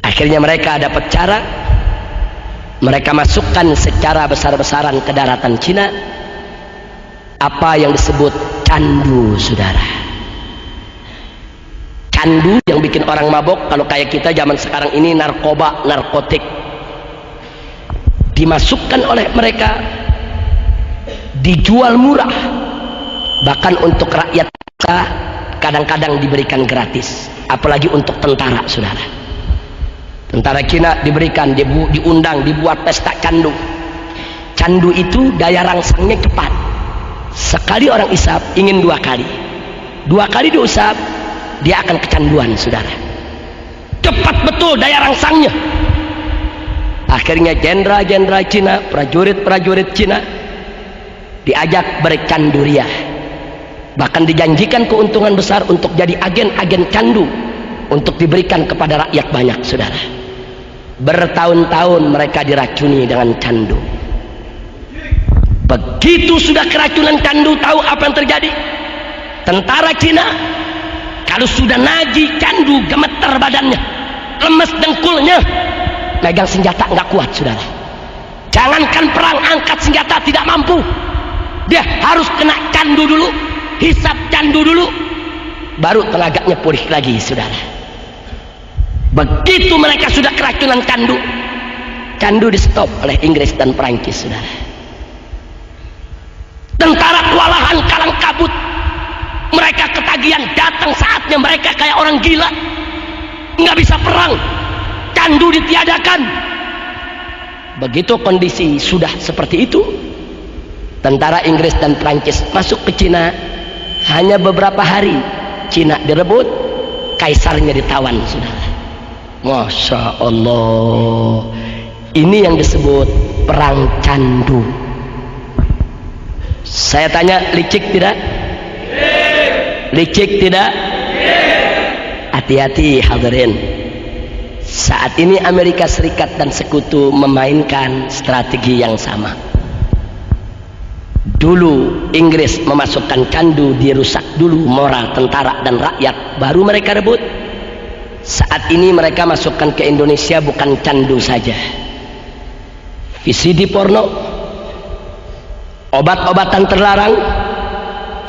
Akhirnya mereka dapat cara, mereka masukkan secara besar-besaran ke daratan Cina apa yang disebut candu, saudara. Candu yang bikin orang mabok, kalau kayak kita zaman sekarang ini narkoba, narkotik, dimasukkan oleh mereka, dijual murah, bahkan untuk rakyat kadang-kadang diberikan gratis, apalagi untuk tentara, saudara. Tentara Cina diberikan, diundang, dibuat pesta candu. Candu itu daya rangsangnya cepat. Sekali orang isap ingin 2 kali, 2 kali diusap dia akan kecanduan, saudara. Cepat betul daya rangsangnya. Akhirnya jenderal-jenderal Cina, prajurit-prajurit Cina diajak bercandu riah, bahkan dijanjikan keuntungan besar untuk jadi agen-agen candu untuk diberikan kepada rakyat banyak, saudara. Bertahun-tahun mereka diracuni dengan candu. Begitu sudah keracunan candu, tahu apa yang terjadi? Tentara Cina kalau sudah nagih candu, gemeter badannya, lemes dengkulnya, megang senjata nggak kuat, saudara. Jangankan perang, angkat senjata tidak mampu. Dia harus kena candu dulu, hisap candu dulu, baru tenaganya pulih lagi, saudara. Begitu mereka sudah keracunan candu, candu di stop oleh Inggris dan Prancis, saudara. Tentara kewalahan, kalang kabut. Mereka ketagihan, datang saatnya mereka kayak orang gila, nggak bisa perang, candu ditiadakan. Begitu kondisi sudah seperti itu, tentara Inggris dan Prancis masuk ke Cina. Hanya beberapa hari Cina direbut, kaisarnya ditawan, saudara. Masya Allah, ini yang disebut perang candu. Saya tanya, licik tidak? Licik tidak? Hati-hati hadirin. Saat ini Amerika Serikat dan sekutu memainkan strategi yang sama. Dulu Inggris memasukkan candu, dirusak dulu moral tentara dan rakyat, baru mereka rebut. Saat ini mereka masukkan ke Indonesia bukan candu saja, VCD porno, obat-obatan terlarang,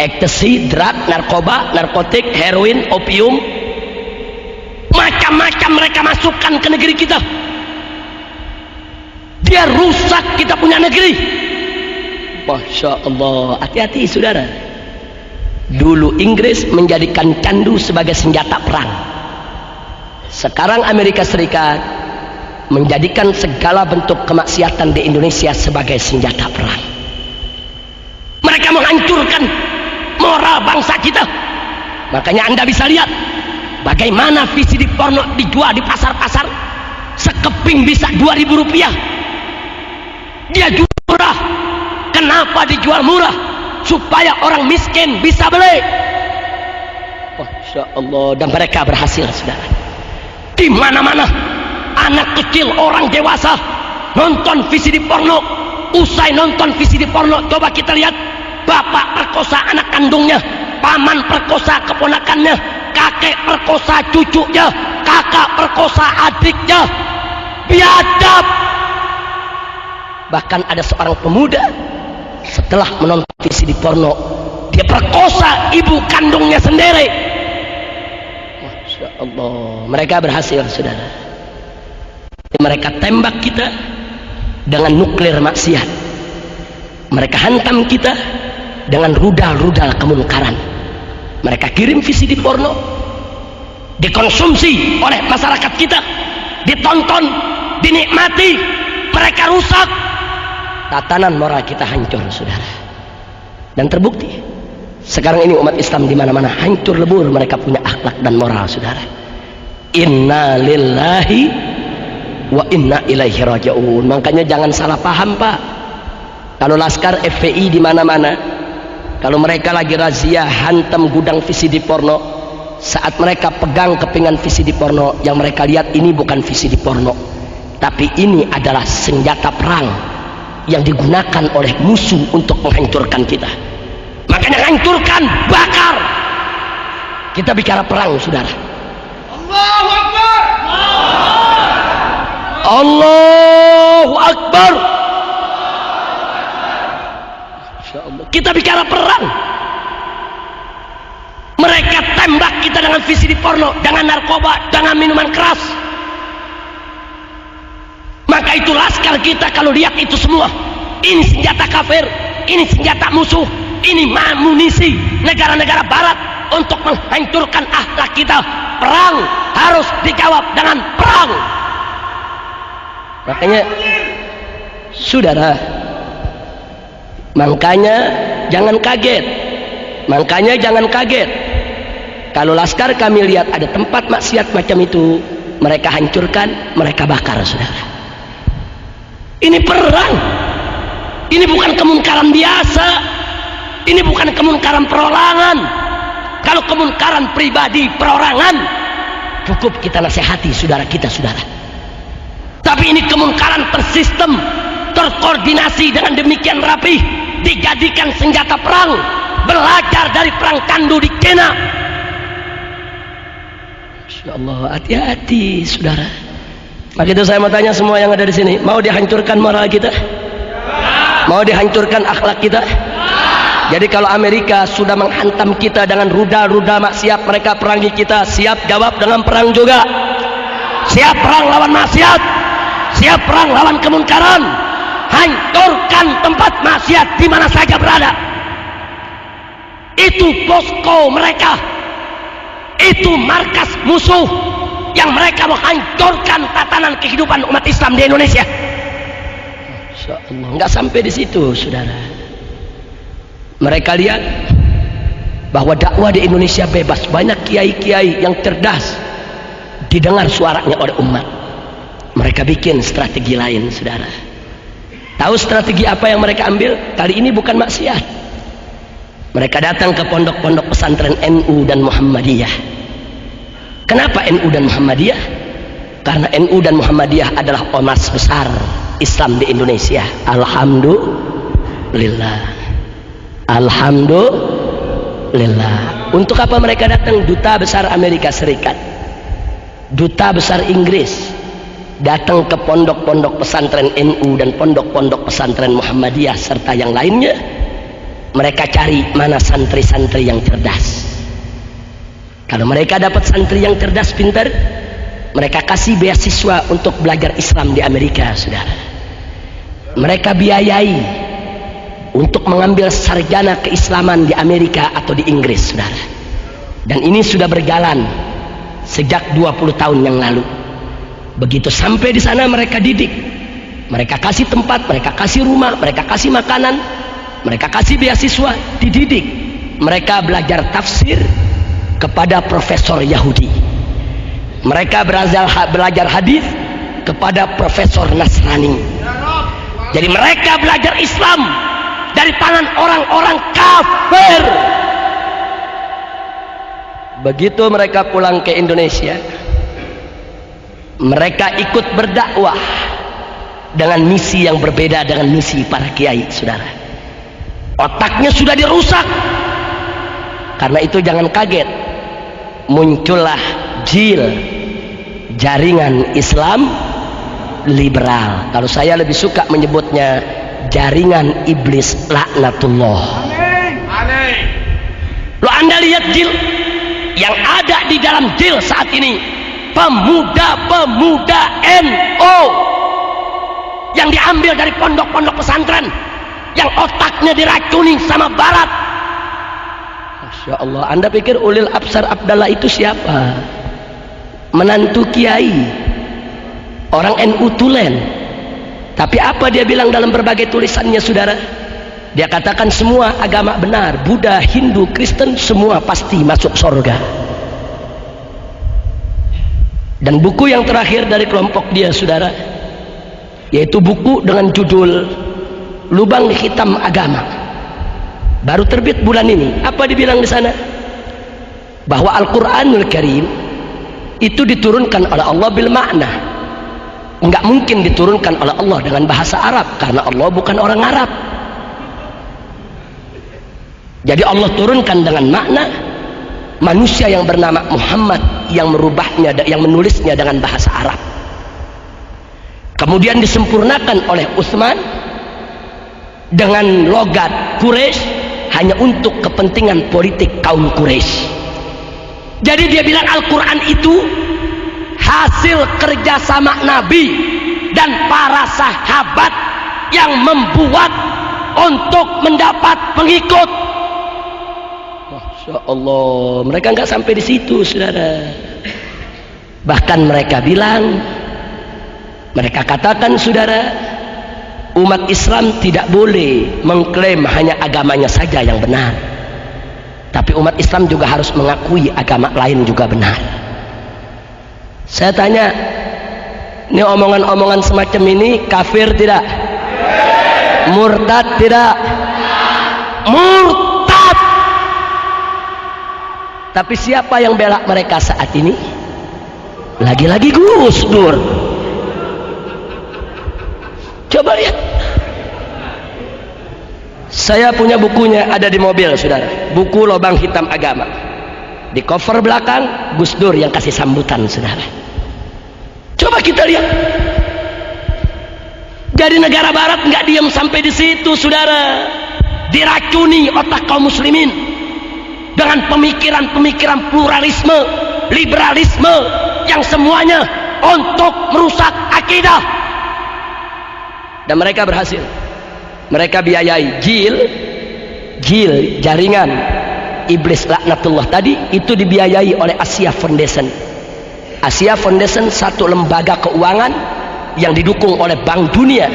ekstasi, drug, narkoba, narkotik, heroin, opium, macam-macam mereka masukkan ke negeri kita. Dia rusak kita punya negeri. Masya Allah, hati-hati saudara. Dulu Inggris menjadikan candu sebagai senjata perang. Sekarang Amerika Serikat menjadikan segala bentuk kemaksiatan di Indonesia sebagai senjata perang. Mereka menghancurkan moral bangsa kita. Makanya Anda bisa lihat bagaimana VCD porno dijual di pasar-pasar, sekeping bisa 2.000 rupiah. Dia jual murah. Kenapa dijual murah? Supaya orang miskin bisa beli. Masya Allah. Dan mereka berhasil, saudara. Di mana-mana anak kecil, orang dewasa nonton VCD porno, usai nonton VCD porno, coba kita lihat bapak perkosa anak kandungnya, paman perkosa keponakannya, kakek perkosa cucunya, kakak perkosa adiknya. Biadab. Bahkan ada seorang pemuda setelah menonton VCD porno, dia perkosa ibu kandungnya sendiri. Masya Allah, mereka berhasil, saudara. Mereka tembak kita dengan nuklir maksiat, mereka hantam kita dengan rudal-rudal kemungkaran. Mereka kirim VCD porno, dikonsumsi oleh masyarakat kita, ditonton, dinikmati, mereka rusak, tatanan moral kita hancur, saudara. Dan terbukti sekarang ini umat Islam di mana-mana hancur lebur, mereka punya akhlak dan moral, saudara. Inna lillahi wa inna ilaihi raji'un. Makanya jangan salah paham, Pak. Kalau laskar FPI di mana-mana, kalau mereka lagi razia hantam gudang VCD porno, saat mereka pegang kepingan VCD porno, yang mereka lihat ini bukan VCD porno, tapi ini adalah senjata perang yang digunakan oleh musuh untuk menghancurkan kita. Makanya hancurkan, bakar. Kita bicara perang, saudara. Allahu Akbar. Allahu Akbar. Kita bicara perang. Mereka tembak kita dengan VCD porno, dengan narkoba, dengan minuman keras. Maka itu laskar kita kalau lihat itu semua, ini senjata kafir, ini senjata musuh, ini amunisi negara-negara barat untuk menghancurkan akhlak kita. Perang harus dijawab dengan perang. Makanya saudara, makanya jangan kaget, makanya jangan kaget kalau laskar kami lihat ada tempat maksiat macam itu, mereka hancurkan, mereka bakar, saudara. Ini perang, ini bukan kemungkaran biasa, ini bukan kemungkaran perorangan. Kalau kemungkaran pribadi, perorangan, cukup kita nasihati saudara kita, saudara. Tapi ini kemungkaran tersistem, terkoordinasi dengan demikian rapi, dijadikan senjata perang. Belajar dari perang Kandu di Cina. Masya Allah, hati-hati saudara. Maka itu saya mau tanya semua yang ada di sini, mau dihancurkan moral kita? Mau dihancurkan akhlak kita? Jadi kalau Amerika sudah menghantam kita dengan rudal-rudal maksiat, mereka perangi kita, siap jawab dengan perang juga. Siap perang lawan maksiat, siap perang lawan kemungkaran. Hancurkan tempat maksiat di mana saja berada. Itu posko mereka, itu markas musuh yang mereka menghancurkan tatanan kehidupan umat Islam di Indonesia. Masya Allah, nggak sampai di situ, saudara. Mereka lihat bahwa dakwah di Indonesia bebas, banyak kiai-kiai yang cerdas, didengar suaranya oleh umat. Mereka bikin strategi lain, saudara. Tahu strategi apa yang mereka ambil? Kali ini bukan maksiat. Mereka datang ke pondok-pondok pesantren NU dan Muhammadiyah. Kenapa NU dan Muhammadiyah? Karena NU dan Muhammadiyah adalah ormas besar Islam di Indonesia. Alhamdulillah. Alhamdulillah. Untuk apa mereka datang? Duta besar Amerika Serikat, duta besar Inggris datang ke pondok-pondok pesantren NU dan pondok-pondok pesantren Muhammadiyah serta yang lainnya. Mereka cari mana santri-santri yang cerdas. Kalau mereka dapat santri yang cerdas, pintar, mereka kasih beasiswa untuk belajar Islam di Amerika, saudara. Mereka biayai untuk mengambil sarjana keislaman di Amerika atau di Inggris, saudara. Dan ini sudah berjalan sejak 20 tahun yang lalu. Begitu sampai di sana mereka didik, mereka kasih tempat, mereka kasih rumah, mereka kasih makanan, mereka kasih beasiswa, dididik. Mereka belajar tafsir kepada profesor Yahudi, mereka belajar hadis kepada profesor Nasrani. Jadi mereka belajar Islam dari tangan orang-orang kafir. Begitu mereka pulang ke Indonesia, mereka ikut berdakwah dengan misi yang berbeda dengan misi para kiai, saudara. Otaknya sudah dirusak. Karena itu jangan kaget, muncullah JIL, Jaringan Islam Liberal. Kalau saya lebih suka menyebutnya jaringan iblis laknatullah. Lo anda lihat JIL yang ada di dalam JIL saat ini, pemuda-pemuda NU yang diambil dari pondok-pondok pesantren, yang otaknya diracuni sama barat. Masya Allah, anda pikir Ulil Absar Abdallah itu siapa? Menantu kiai, orang NU tulen. Tapi apa dia bilang dalam berbagai tulisannya, saudara? Dia katakan semua agama benar, Buddha, Hindu, Kristen, semua pasti masuk surga. Dan buku yang terakhir dari kelompok dia, saudara, yaitu buku dengan judul Lubang Hitam Agama, baru terbit bulan ini. Apa dibilang di sana? Bahwa Al-Quranul Karim itu diturunkan oleh Allah bil makna. Enggak mungkin diturunkan oleh Allah dengan bahasa Arab, karena Allah bukan orang Arab. Jadi Allah turunkan dengan makna. Manusia yang bernama Muhammad yang merubahnya, yang menulisnya dengan bahasa Arab, kemudian disempurnakan oleh Utsman dengan logat Quraisy hanya untuk kepentingan politik kaum Quraisy. Jadi dia bilang Al-Quran itu hasil kerjasama Nabi dan para sahabat yang membuat untuk mendapat pengikut. Masya Allah, mereka nggak sampai di situ, saudara. Bahkan mereka bilang, mereka katakan, saudara, umat Islam tidak boleh mengklaim hanya agamanya saja yang benar, tapi umat Islam juga harus mengakui agama lain juga benar. Saya tanya, ini omongan-omongan semacam ini kafir tidak? Murtad tidak? Murtad. Tapi siapa yang bela mereka saat ini? Lagi-lagi Gus Dur. Coba lihat. Saya punya bukunya, ada di mobil, saudara. Buku Lubang Hitam Agama. Di cover belakang Gus Dur yang kasih sambutan, saudara. Coba kita lihat. Jadi negara barat nggak diam sampai di situ, saudara. Diracuni otak kaum muslimin dengan pemikiran-pemikiran pluralisme, liberalisme yang semuanya untuk merusak akidah. Dan mereka berhasil. Mereka biayai JIL, jaringan iblis laknatullah tadi, itu dibiayai oleh Asia Foundation. Asia Foundation satu lembaga keuangan yang didukung oleh Bank Dunia.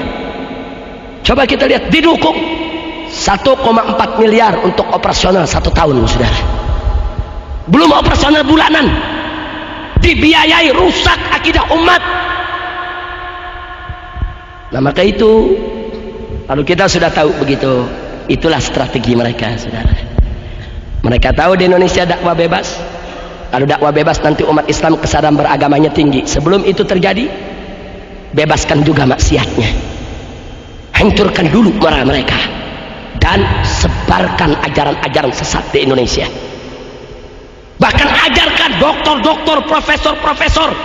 Coba kita lihat, didukung 1,4 miliar untuk operasional 1 tahun, saudara. Belum operasional bulanan, dibiayai, rusak akidah umat. Nah, maka itu, kalau kita sudah tahu begitu, itulah strategi mereka, saudara. Mereka tahu di Indonesia dakwah bebas. Kalau dakwah bebas, nanti umat Islam kesadaran beragamanya tinggi. Sebelum itu terjadi, bebaskan juga maksiatnya, hancurkan dulu marah mereka, dan sebarkan ajaran-ajaran sesat di Indonesia. Bahkan ajarkan doktor-doktor, profesor-profesor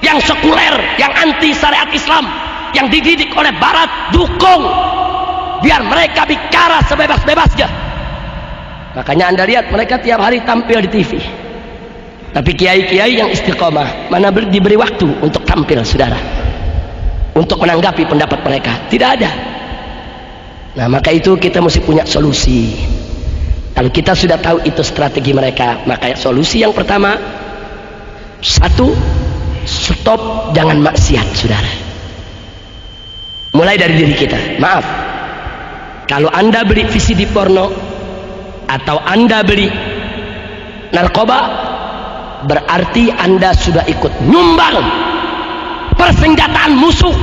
yang sekuler, yang anti syariat Islam, yang dididik oleh barat, dukung, biar mereka bicara sebebas-bebasnya. Makanya anda lihat mereka tiap hari tampil di TV. Tapi kiai-kiai yang istiqomah, mana diberi waktu untuk tampil, saudara, untuk menanggapi pendapat mereka? Tidak ada. Nah, maka itu kita mesti punya solusi. Kalau kita sudah tahu itu strategi mereka, maka solusi yang pertama, satu, stop jangan maksiat, saudara. Mulai dari diri kita. Maaf, kalau anda beli VCD porno atau anda beli narkoba, berarti anda sudah ikut nyumbang persenjataan musuh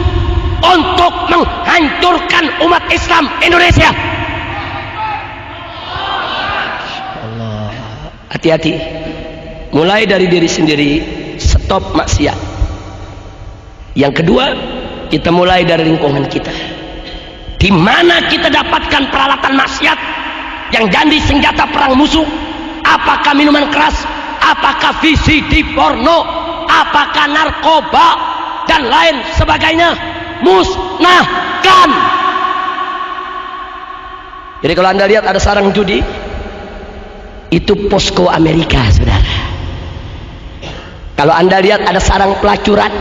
untuk menghancurkan umat Islam Indonesia. Allah, hati-hati. Mulai dari diri sendiri, stop maksiat. Yang kedua, Kita mulai dari lingkungan kita. Di mana kita dapatkan peralatan maksiat yang jadi senjata perang musuh? Apakah minuman keras? Apakah VCD porno? Apakah narkoba dan lain sebagainya? Musnahkan. Jadi kalau Anda lihat ada sarang judi, itu posko Amerika, saudara. Kalau Anda lihat ada sarang pelacuran,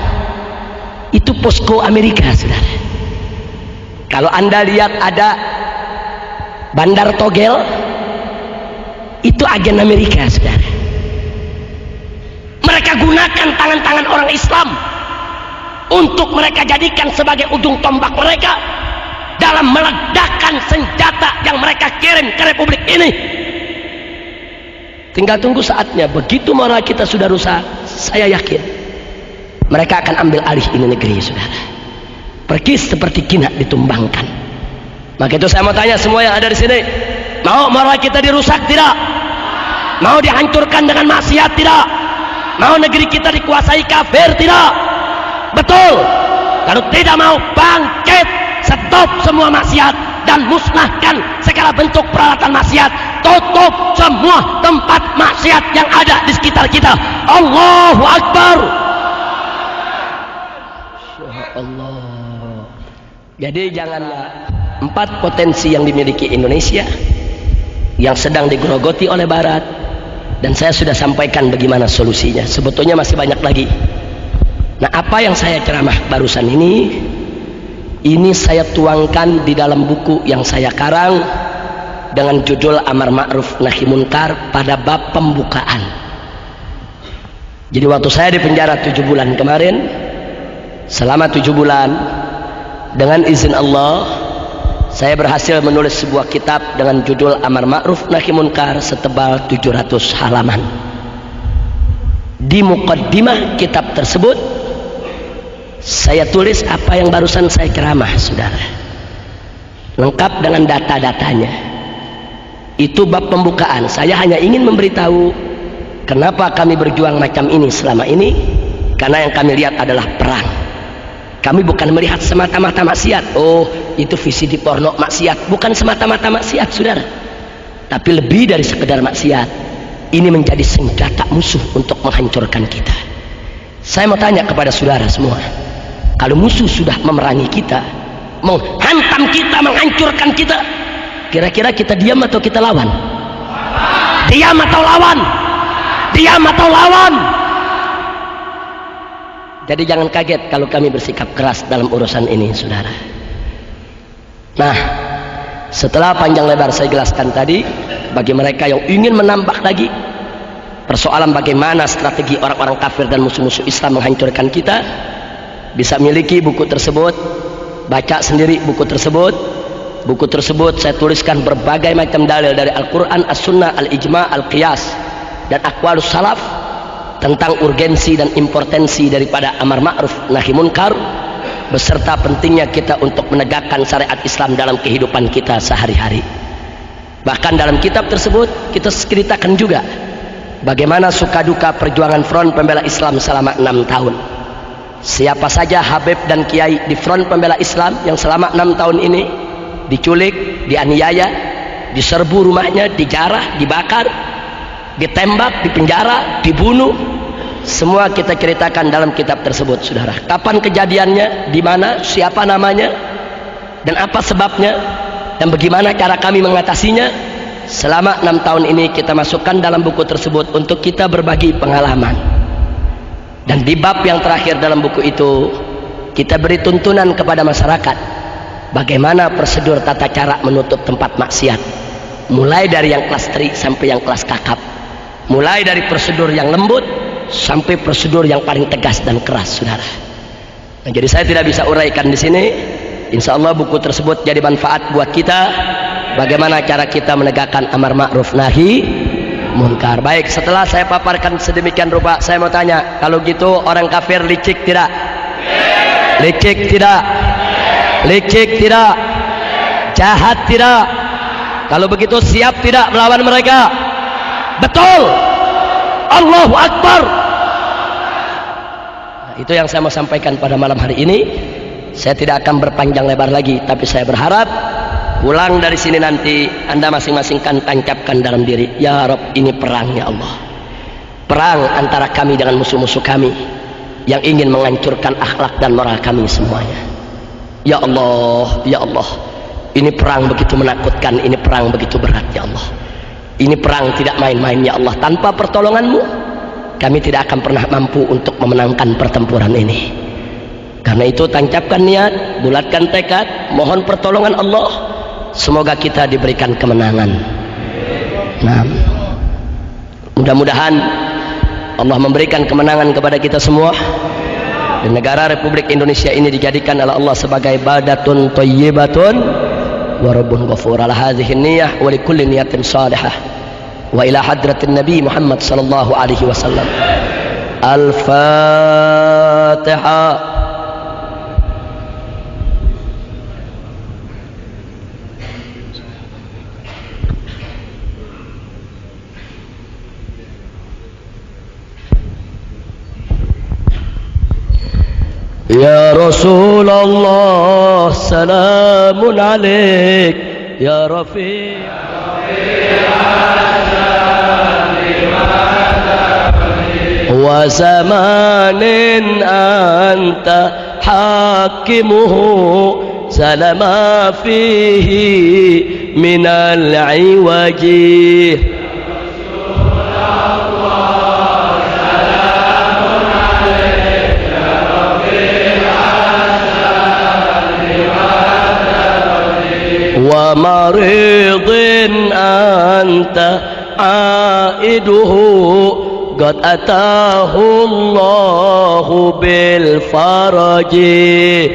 itu posko Amerika, saudara. Kalau Anda lihat ada bandar togel, itu agen Amerika, saudara. Mereka gunakan tangan-tangan orang Islam untuk mereka jadikan sebagai ujung tombak mereka dalam meledakkan senjata yang mereka kirim ke Republik ini. Tinggal tunggu saatnya. Begitu moral kita sudah rusak, saya yakin mereka akan ambil alih ini negeri, saudara. Pergi seperti kina ditumbangkan. Maka itu saya mau tanya semua yang ada di sini, mau moral kita dirusak tidak? Mau dihancurkan dengan maksiat tidak? Mau negeri kita dikuasai kafir tidak? Betul. Kalau tidak mau, bangkit, stop semua maksiat dan musnahkan segala bentuk peralatan maksiat. Tutup semua tempat maksiat yang ada di sekitar kita. Allahu Akbar. Allah. Jadi janganlah 4 potensi yang dimiliki Indonesia yang sedang digerogoti oleh Barat, dan saya sudah sampaikan bagaimana solusinya. Sebetulnya masih banyak lagi. Nah, apa yang saya ceramah barusan ini saya tuangkan di dalam buku yang saya karang dengan judul Amar Ma'ruf Nahi Munkar pada bab pembukaan. Jadi waktu saya di penjara 7 bulan kemarin, selama 7 bulan dengan izin Allah saya berhasil menulis sebuah kitab dengan judul Amar Ma'ruf Nahi Munkar setebal 700 halaman. Di muqaddimah kitab tersebut saya tulis apa yang barusan saya ceramah, saudara, lengkap dengan data-datanya. Itu bab pembukaan. Saya hanya ingin memberitahu kenapa kami berjuang macam ini selama ini, karena yang kami lihat adalah perang. Kami bukan melihat semata-mata maksiat. Oh, itu VCD porno maksiat. Bukan semata-mata maksiat, saudara, tapi lebih dari sekedar maksiat. Ini menjadi senjata musuh untuk menghancurkan kita. Saya mau tanya kepada saudara semua, kalau musuh sudah memerangi kita, menghantam kita, menghancurkan kita, kira-kira kita diam atau kita lawan? Diam atau lawan? Diam atau lawan? Jadi jangan kaget kalau kami bersikap keras dalam urusan ini, saudara. Nah, setelah panjang lebar saya jelaskan tadi, bagi mereka yang ingin menambah lagi persoalan bagaimana strategi orang-orang kafir dan musuh-musuh Islam menghancurkan kita, bisa miliki buku tersebut, baca sendiri buku tersebut. Buku tersebut saya tuliskan berbagai macam dalil dari Al-Quran, As-Sunnah, Al-Ijma', Al-Qiyas, dan Aqwalus Salaf tentang urgensi dan importansi daripada Amar Ma'ruf Nahi Munkar, beserta pentingnya kita untuk menegakkan syariat Islam dalam kehidupan kita sehari-hari. Bahkan dalam kitab tersebut kita ceritakan juga bagaimana suka duka perjuangan Front Pembela Islam selama 6 tahun. Siapa saja Habib dan Kiai di Front Pembela Islam yang selama 6 tahun ini diculik, dianiaya, diserbu rumahnya, dijarah, dibakar, ditembak, dipenjara, dibunuh, semua kita ceritakan dalam kitab tersebut, saudara. Kapan kejadiannya, di mana, siapa namanya, dan apa sebabnya, dan bagaimana cara kami mengatasinya. Selama 6 tahun ini kita masukkan dalam buku tersebut untuk kita berbagi pengalaman. Dan di bab yang terakhir dalam buku itu kita beri tuntunan kepada masyarakat bagaimana prosedur tata cara menutup tempat maksiat, mulai dari yang kelas 3 sampai yang kelas kakap, mulai dari prosedur yang lembut sampai prosedur yang paling tegas dan keras, saudara. Nah, jadi saya tidak bisa uraikan di sini. Insya Allah buku tersebut jadi manfaat buat kita, bagaimana cara kita menegakkan Amar Ma'ruf Nahi Munkar. Baik, setelah saya paparkan sedemikian rupa, saya mau tanya, kalau gitu orang kafir licik tidak? Licik tidak? Licik tidak? Jahat tidak? Kalau begitu siap tidak melawan mereka? Betul. Allahu Akbar. Nah, itu yang saya mau sampaikan pada malam hari ini. Saya tidak akan berpanjang lebar lagi, tapi saya berharap pulang dari sini nanti Anda masing-masing kan tancapkan dalam diri, ya Rabb, ini perang ya Allah. Perang antara kami dengan musuh-musuh kami yang ingin menghancurkan akhlak dan moral kami semuanya. Ya Allah, ya Allah, ini perang begitu menakutkan, ini perang begitu berat ya Allah. Ini perang tidak main-main ya Allah. Tanpa pertolongan-Mu kami tidak akan pernah mampu untuk memenangkan pertempuran ini. Karena itu tancapkan niat, bulatkan tekad, mohon pertolongan Allah, semoga kita diberikan kemenangan. Nah, mudah-mudahan Allah memberikan kemenangan kepada kita semua, dan negara Republik Indonesia ini dijadikan oleh Allah sebagai badatun thayyibatun wa rabbun ghafur. Ala hadhihi niyyah wa likulli niyatin salihah wa ila hadratin Nabi Muhammad sallallahu alaihi wasallam. Al-Fatihah. Ya Rasulullah, salamun alaik, ya Rafiq. Wa zamanin anta hakimuhu, salama fihi minal iwaji. Wa maridin anta aiduhu, qad atahu Allahu bil faraji.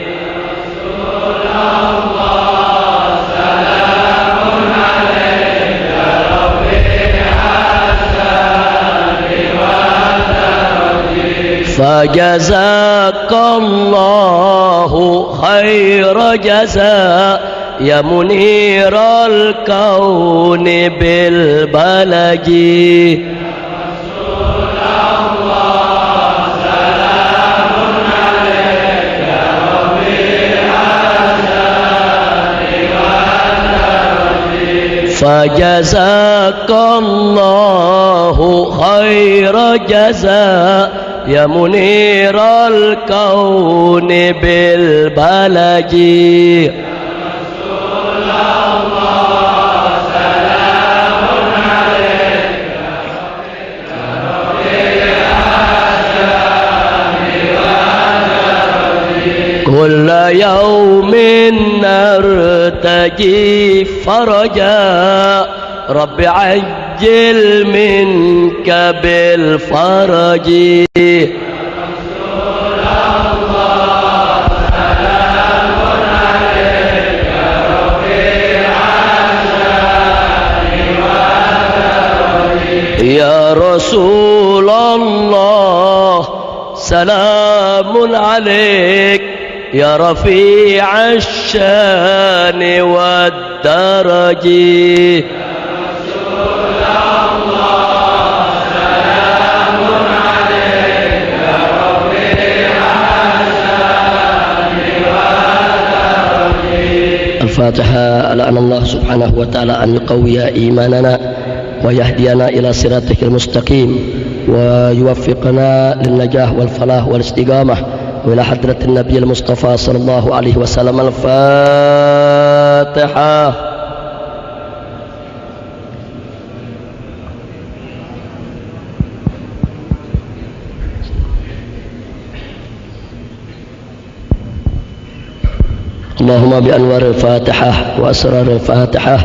Fajazakallahu khaira jazaa ya muniral kauni bil balaji. Fajazakallahu khaira jazaa ya muniral kauni bil balaji. Kulla yawmin nartaji faraja, Rabbi ajil minka bil faraji. Ya Rasulullah, salamun alaik, ya rafi'ash shani wad daraji. Al-Fatihah. Ala Allah subhanahu wa ta'ala an yuqawwiya imanana wa yahdiyana ila siratikal mustaqim wa yuwaffiqana lin najah wal falah wal istiqamah wa ila hadratin nabiyil mustafa sallallahu alaihi wasallam. Al-Fatihah. Allahumma bi anwaril Fatihah wa asraril Fatihah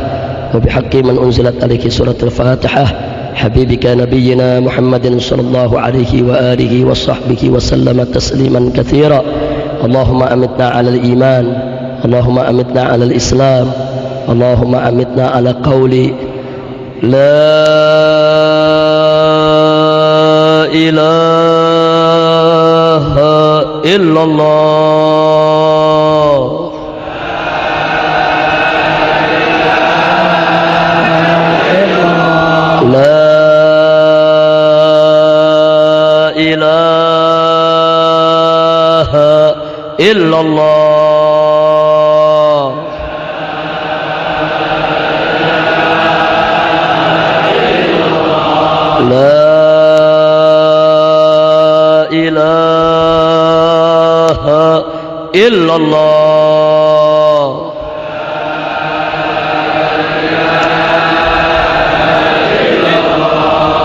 wa bihaqi man unzilat alaihi suratul Fatihah habibika nabiyyina Muhammadin sallallahu alaihi wa alihi wa sahbihi wa sallama tasliman katsira. Allahumma amitna 'alal iman, Allahumma amitna 'alal islam, Allahumma amitna 'ala qawli la ilaha illallah. illallah. La ilaha illallah.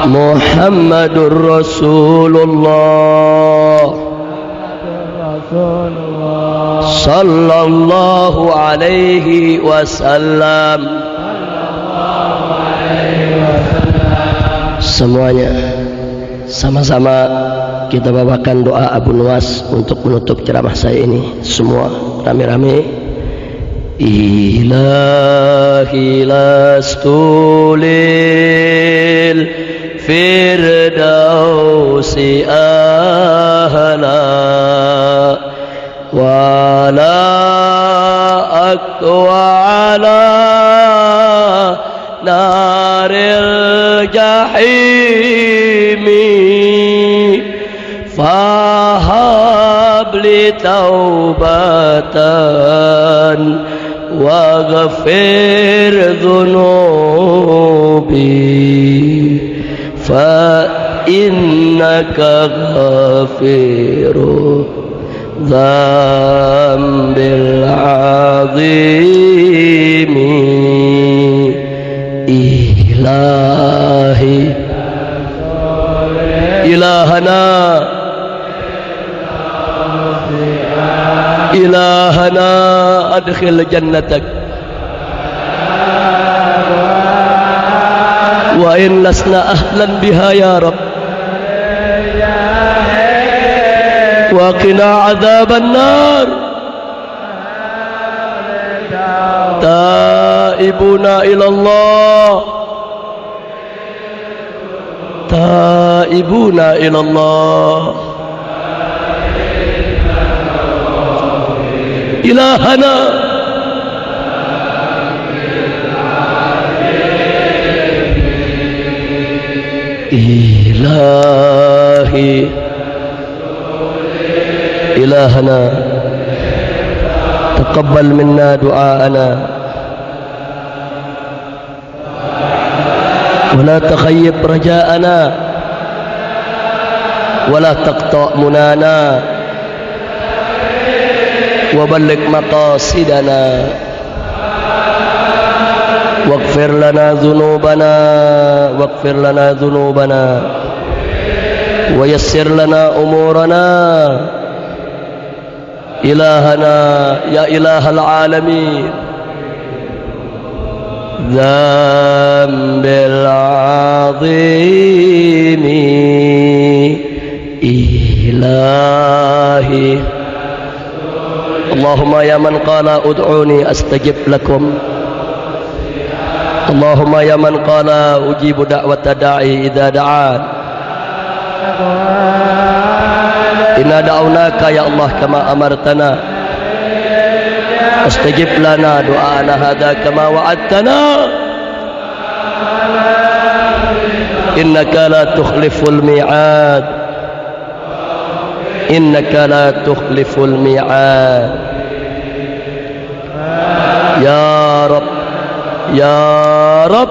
Muhammadur Rasulullah sallallahu alaihi wasallam. Semuanya sama-sama kita bawakan doa Abu Nuwas untuk menutup ceramah saya ini. Semua rame-rame. Ilahi lastulil firdausi ahla wala aqwa ala naril jahimi fahab li taubatan waghfir dhunubi fa innaka ghafiru dzambil azimi. Ilahi ilahana ilahana adkhil jannatak wa in lasna ahlan biha ya rab wa qina adzaban nar. Taibuna ilallah taibuna ilallah ilahana ilahi ilahana taqabbal minna du'aana ولا تخيب رجاءنا ولا تقطع منانا وبلغ مقاصدنا واغفر لنا ذنوبنا ويسر لنا أمورنا. إلهنا يا إله العالمين ذنب العظيم إلهي. اللهم يا من قال ادعوني أستجب لكم. اللهم يا من قال أجيب دعوة داعي إذا دعان. إنا دعوناك يا الله كما أمرتنا استجب لنا دعاءنا هذا كما وعدتنا إنك لا تخلف الميعاد إنك لا تخلف الميعاد. يا رب يا رب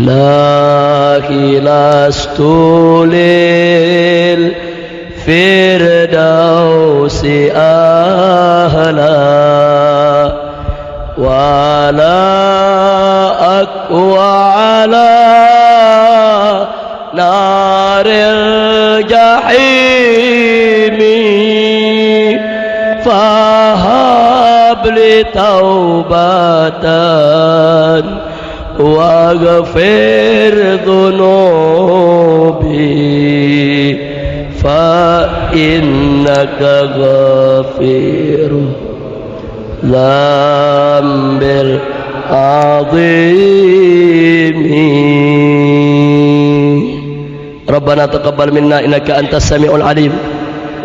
إلهي لست للفردوس أهلا ولا أقوى على نار الجحيم فهب لي توبة واغفر ذنوبي فإنك غفير ذنب العظيم. ربنا تقبل منا إنك أنت السميع العليم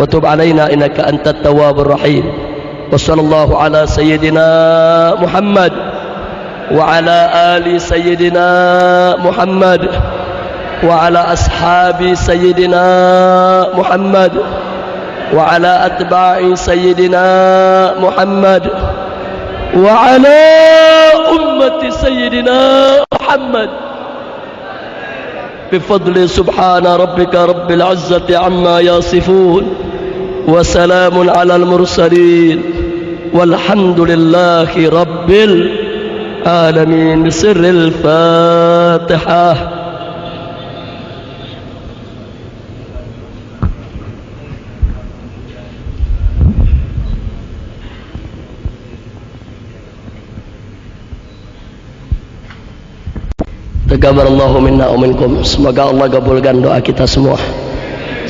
وتب علينا إنك أنت التواب الرحيم. وصلى الله على سيدنا محمد وعلى آل سيدنا محمد وعلى أصحاب سيدنا محمد وعلى أتباع سيدنا محمد وعلى أمة سيدنا محمد بفضل سبحان ربك رب العزة عما يصفون وسلام على المرسلين والحمد لله رب العالمين بسر الفاتحة. Taqabbalallahu minna wa minkum. Semoga Allah kabulkan doa kita semua.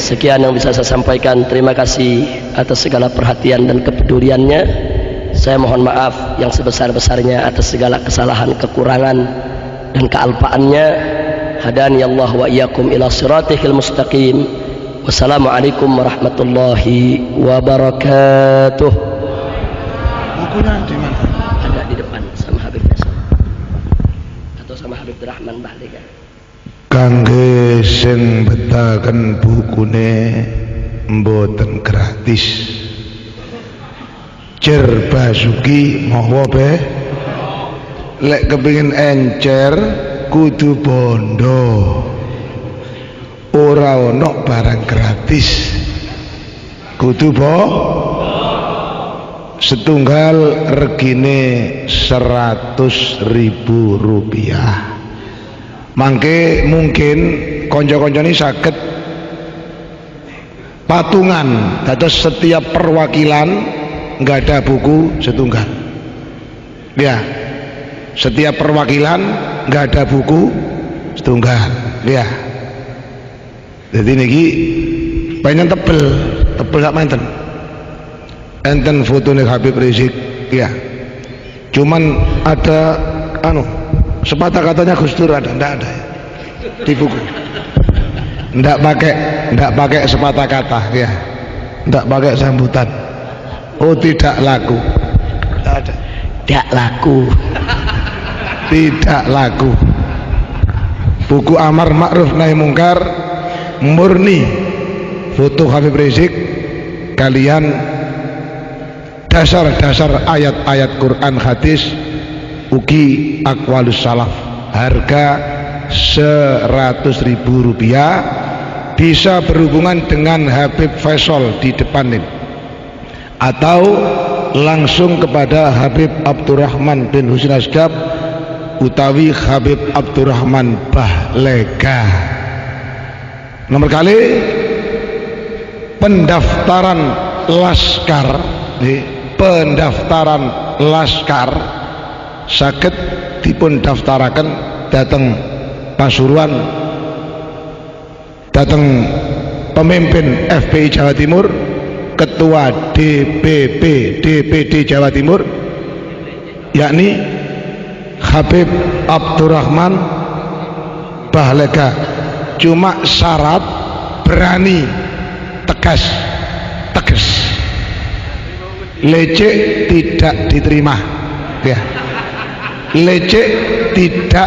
Sekian yang bisa saya sampaikan. Terima kasih atas segala perhatian dan kepeduliannya. Saya mohon maaf yang sebesar-besarnya atas segala kesalahan, kekurangan dan kealpaannya. Hadani Allah wa iyyakum ila siratil mustaqim. Wassalamualaikum warahmatullahi wabarakatuh. Bukunya di mana? Ada di depan sama Habib Faisal atau sama Habib Rahman Bahlika. Kangge sing betaken bukune mboten gratis. Cer Basuki mawa be. Lek kepengin encer kudu bondo. Ora ono barang gratis. Kudu setunggal regine 100.000 rupiah. Mangke mungkin konco-konco ini saged patungan dados setiap perwakilan nggak ada buku setunggal ya, setiap perwakilan nggak ada buku setunggal ya. Jadi niki pengen tebel gak menten enten fotone Habib Rizik ya, cuman ada sepatah katanya Gus Dur ada, ndak ada ya di buku, ndak pakai sepatah kata ya, ndak pakai sambutan. Oh tidak laku, ndak ada, Tidak laku. Buku Amar Ma'ruf Nahi Mungkar murni foto Habib Rizik kalian dasar-dasar ayat-ayat Quran hadis ugi aqwalus salaf, harga 100.000 rupiah, bisa berhubungan dengan Habib Faisal di depan ini atau langsung kepada Habib Abdurrahman bin Husin Asgab utawi Habib Abdurrahman Bahleka. Nomor kali pendaftaran laskar saged dipun daftaraken dateng Pasuruan, dateng pemimpin FPI Jawa Timur, ketua DPD Jawa Timur yakni Habib Abdurrahman Bahleka. Cuma syarat berani, tegas, lecek tidak diterima ya, lecek tidak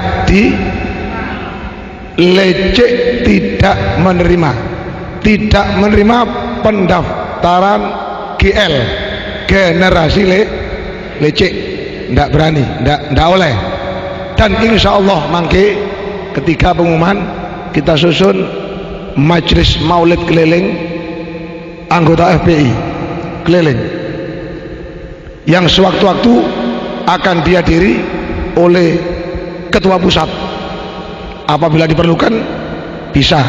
menerima pendaftaran GL, generasi lecek, ndak berani, ndak oleh. Dan insya Allah mangke ketika pengumuman kita susun majelis maulid keliling anggota FPI keliling yang sewaktu-waktu akan dihadiri oleh ketua pusat. Apabila diperlukan bisa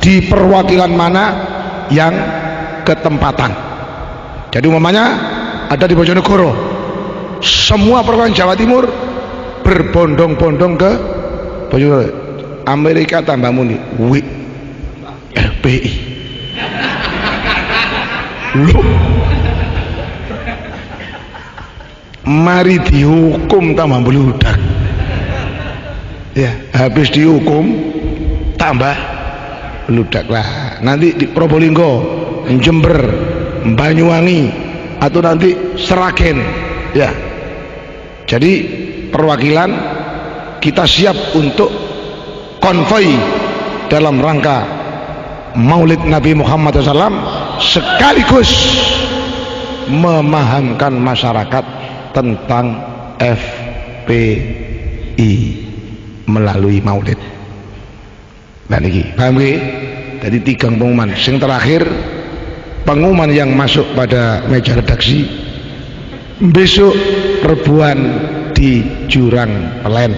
di perwakilan mana yang ketempatan. Jadi umpamanya ada di Bojonegoro, semua perwakilan Jawa Timur berbondong-bondong ke Bojonegoro. Amerika tambah muni FPI loh, mari dihukum tambah beludak ya, habis dihukum tambah beludak lah. Nanti di Probolinggo, Jember, Banyuwangi atau nanti Seragen ya. Jadi perwakilan kita siap untuk konvoi dalam rangka Maulid Nabi Muhammad SAW, sekaligus memahamkan masyarakat tentang FPI melalui Maulid. Nah niki, paham nggih? Jadi 3 pengumuman. Sing terakhir, pengumuman yang masuk pada meja redaksi, besok rebuan di Jurang Pelen,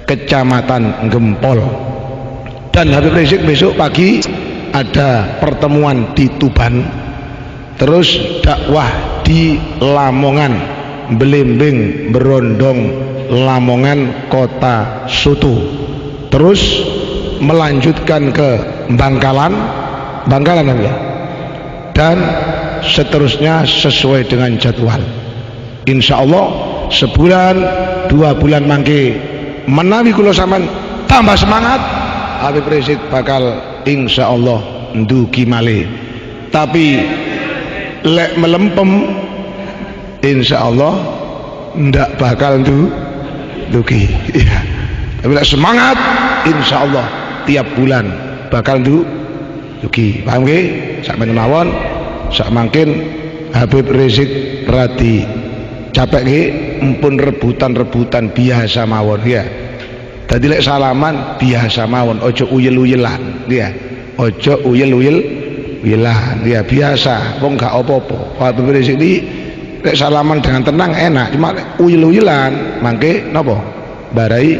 Kecamatan Gempol. Dan Habib Rizik besok pagi ada pertemuan di Tuban, terus dakwah di Lamongan, Belimbing, Berondong, Lamongan, Kota Soto, terus melanjutkan ke Bangkalan ya, dan seterusnya sesuai dengan jadwal. Insya Allah sebulan 2 bulan mangke menawi kula sampean tambah semangat, Habib Rizik bakal insya Allah ndugi malih. Tapi lek melempem insya Allah ndak bakal ndugi. Iya. Tapi lek semangat insya Allah tiap bulan bakal ndugi. Paham nggih? Sak menawan sak mangkin Habib Rizik radi capek nggih, empun rebutan biasa mawon ya. Dadi lek salaman biasa mawon, ojo uyel-uyelan ya. Ojo uyel-uyelan ya, biasa wong gak apa-apa. Habib Rizik iki lek salaman dengan tenang enak, cuma uyel-uyelan mangke napa? Barai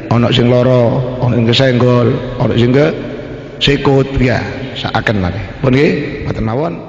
ana sing lara, ana sing kesenggol, ana sing kesikut ya, sakaken mangke. Pun nggih, mboten mawon.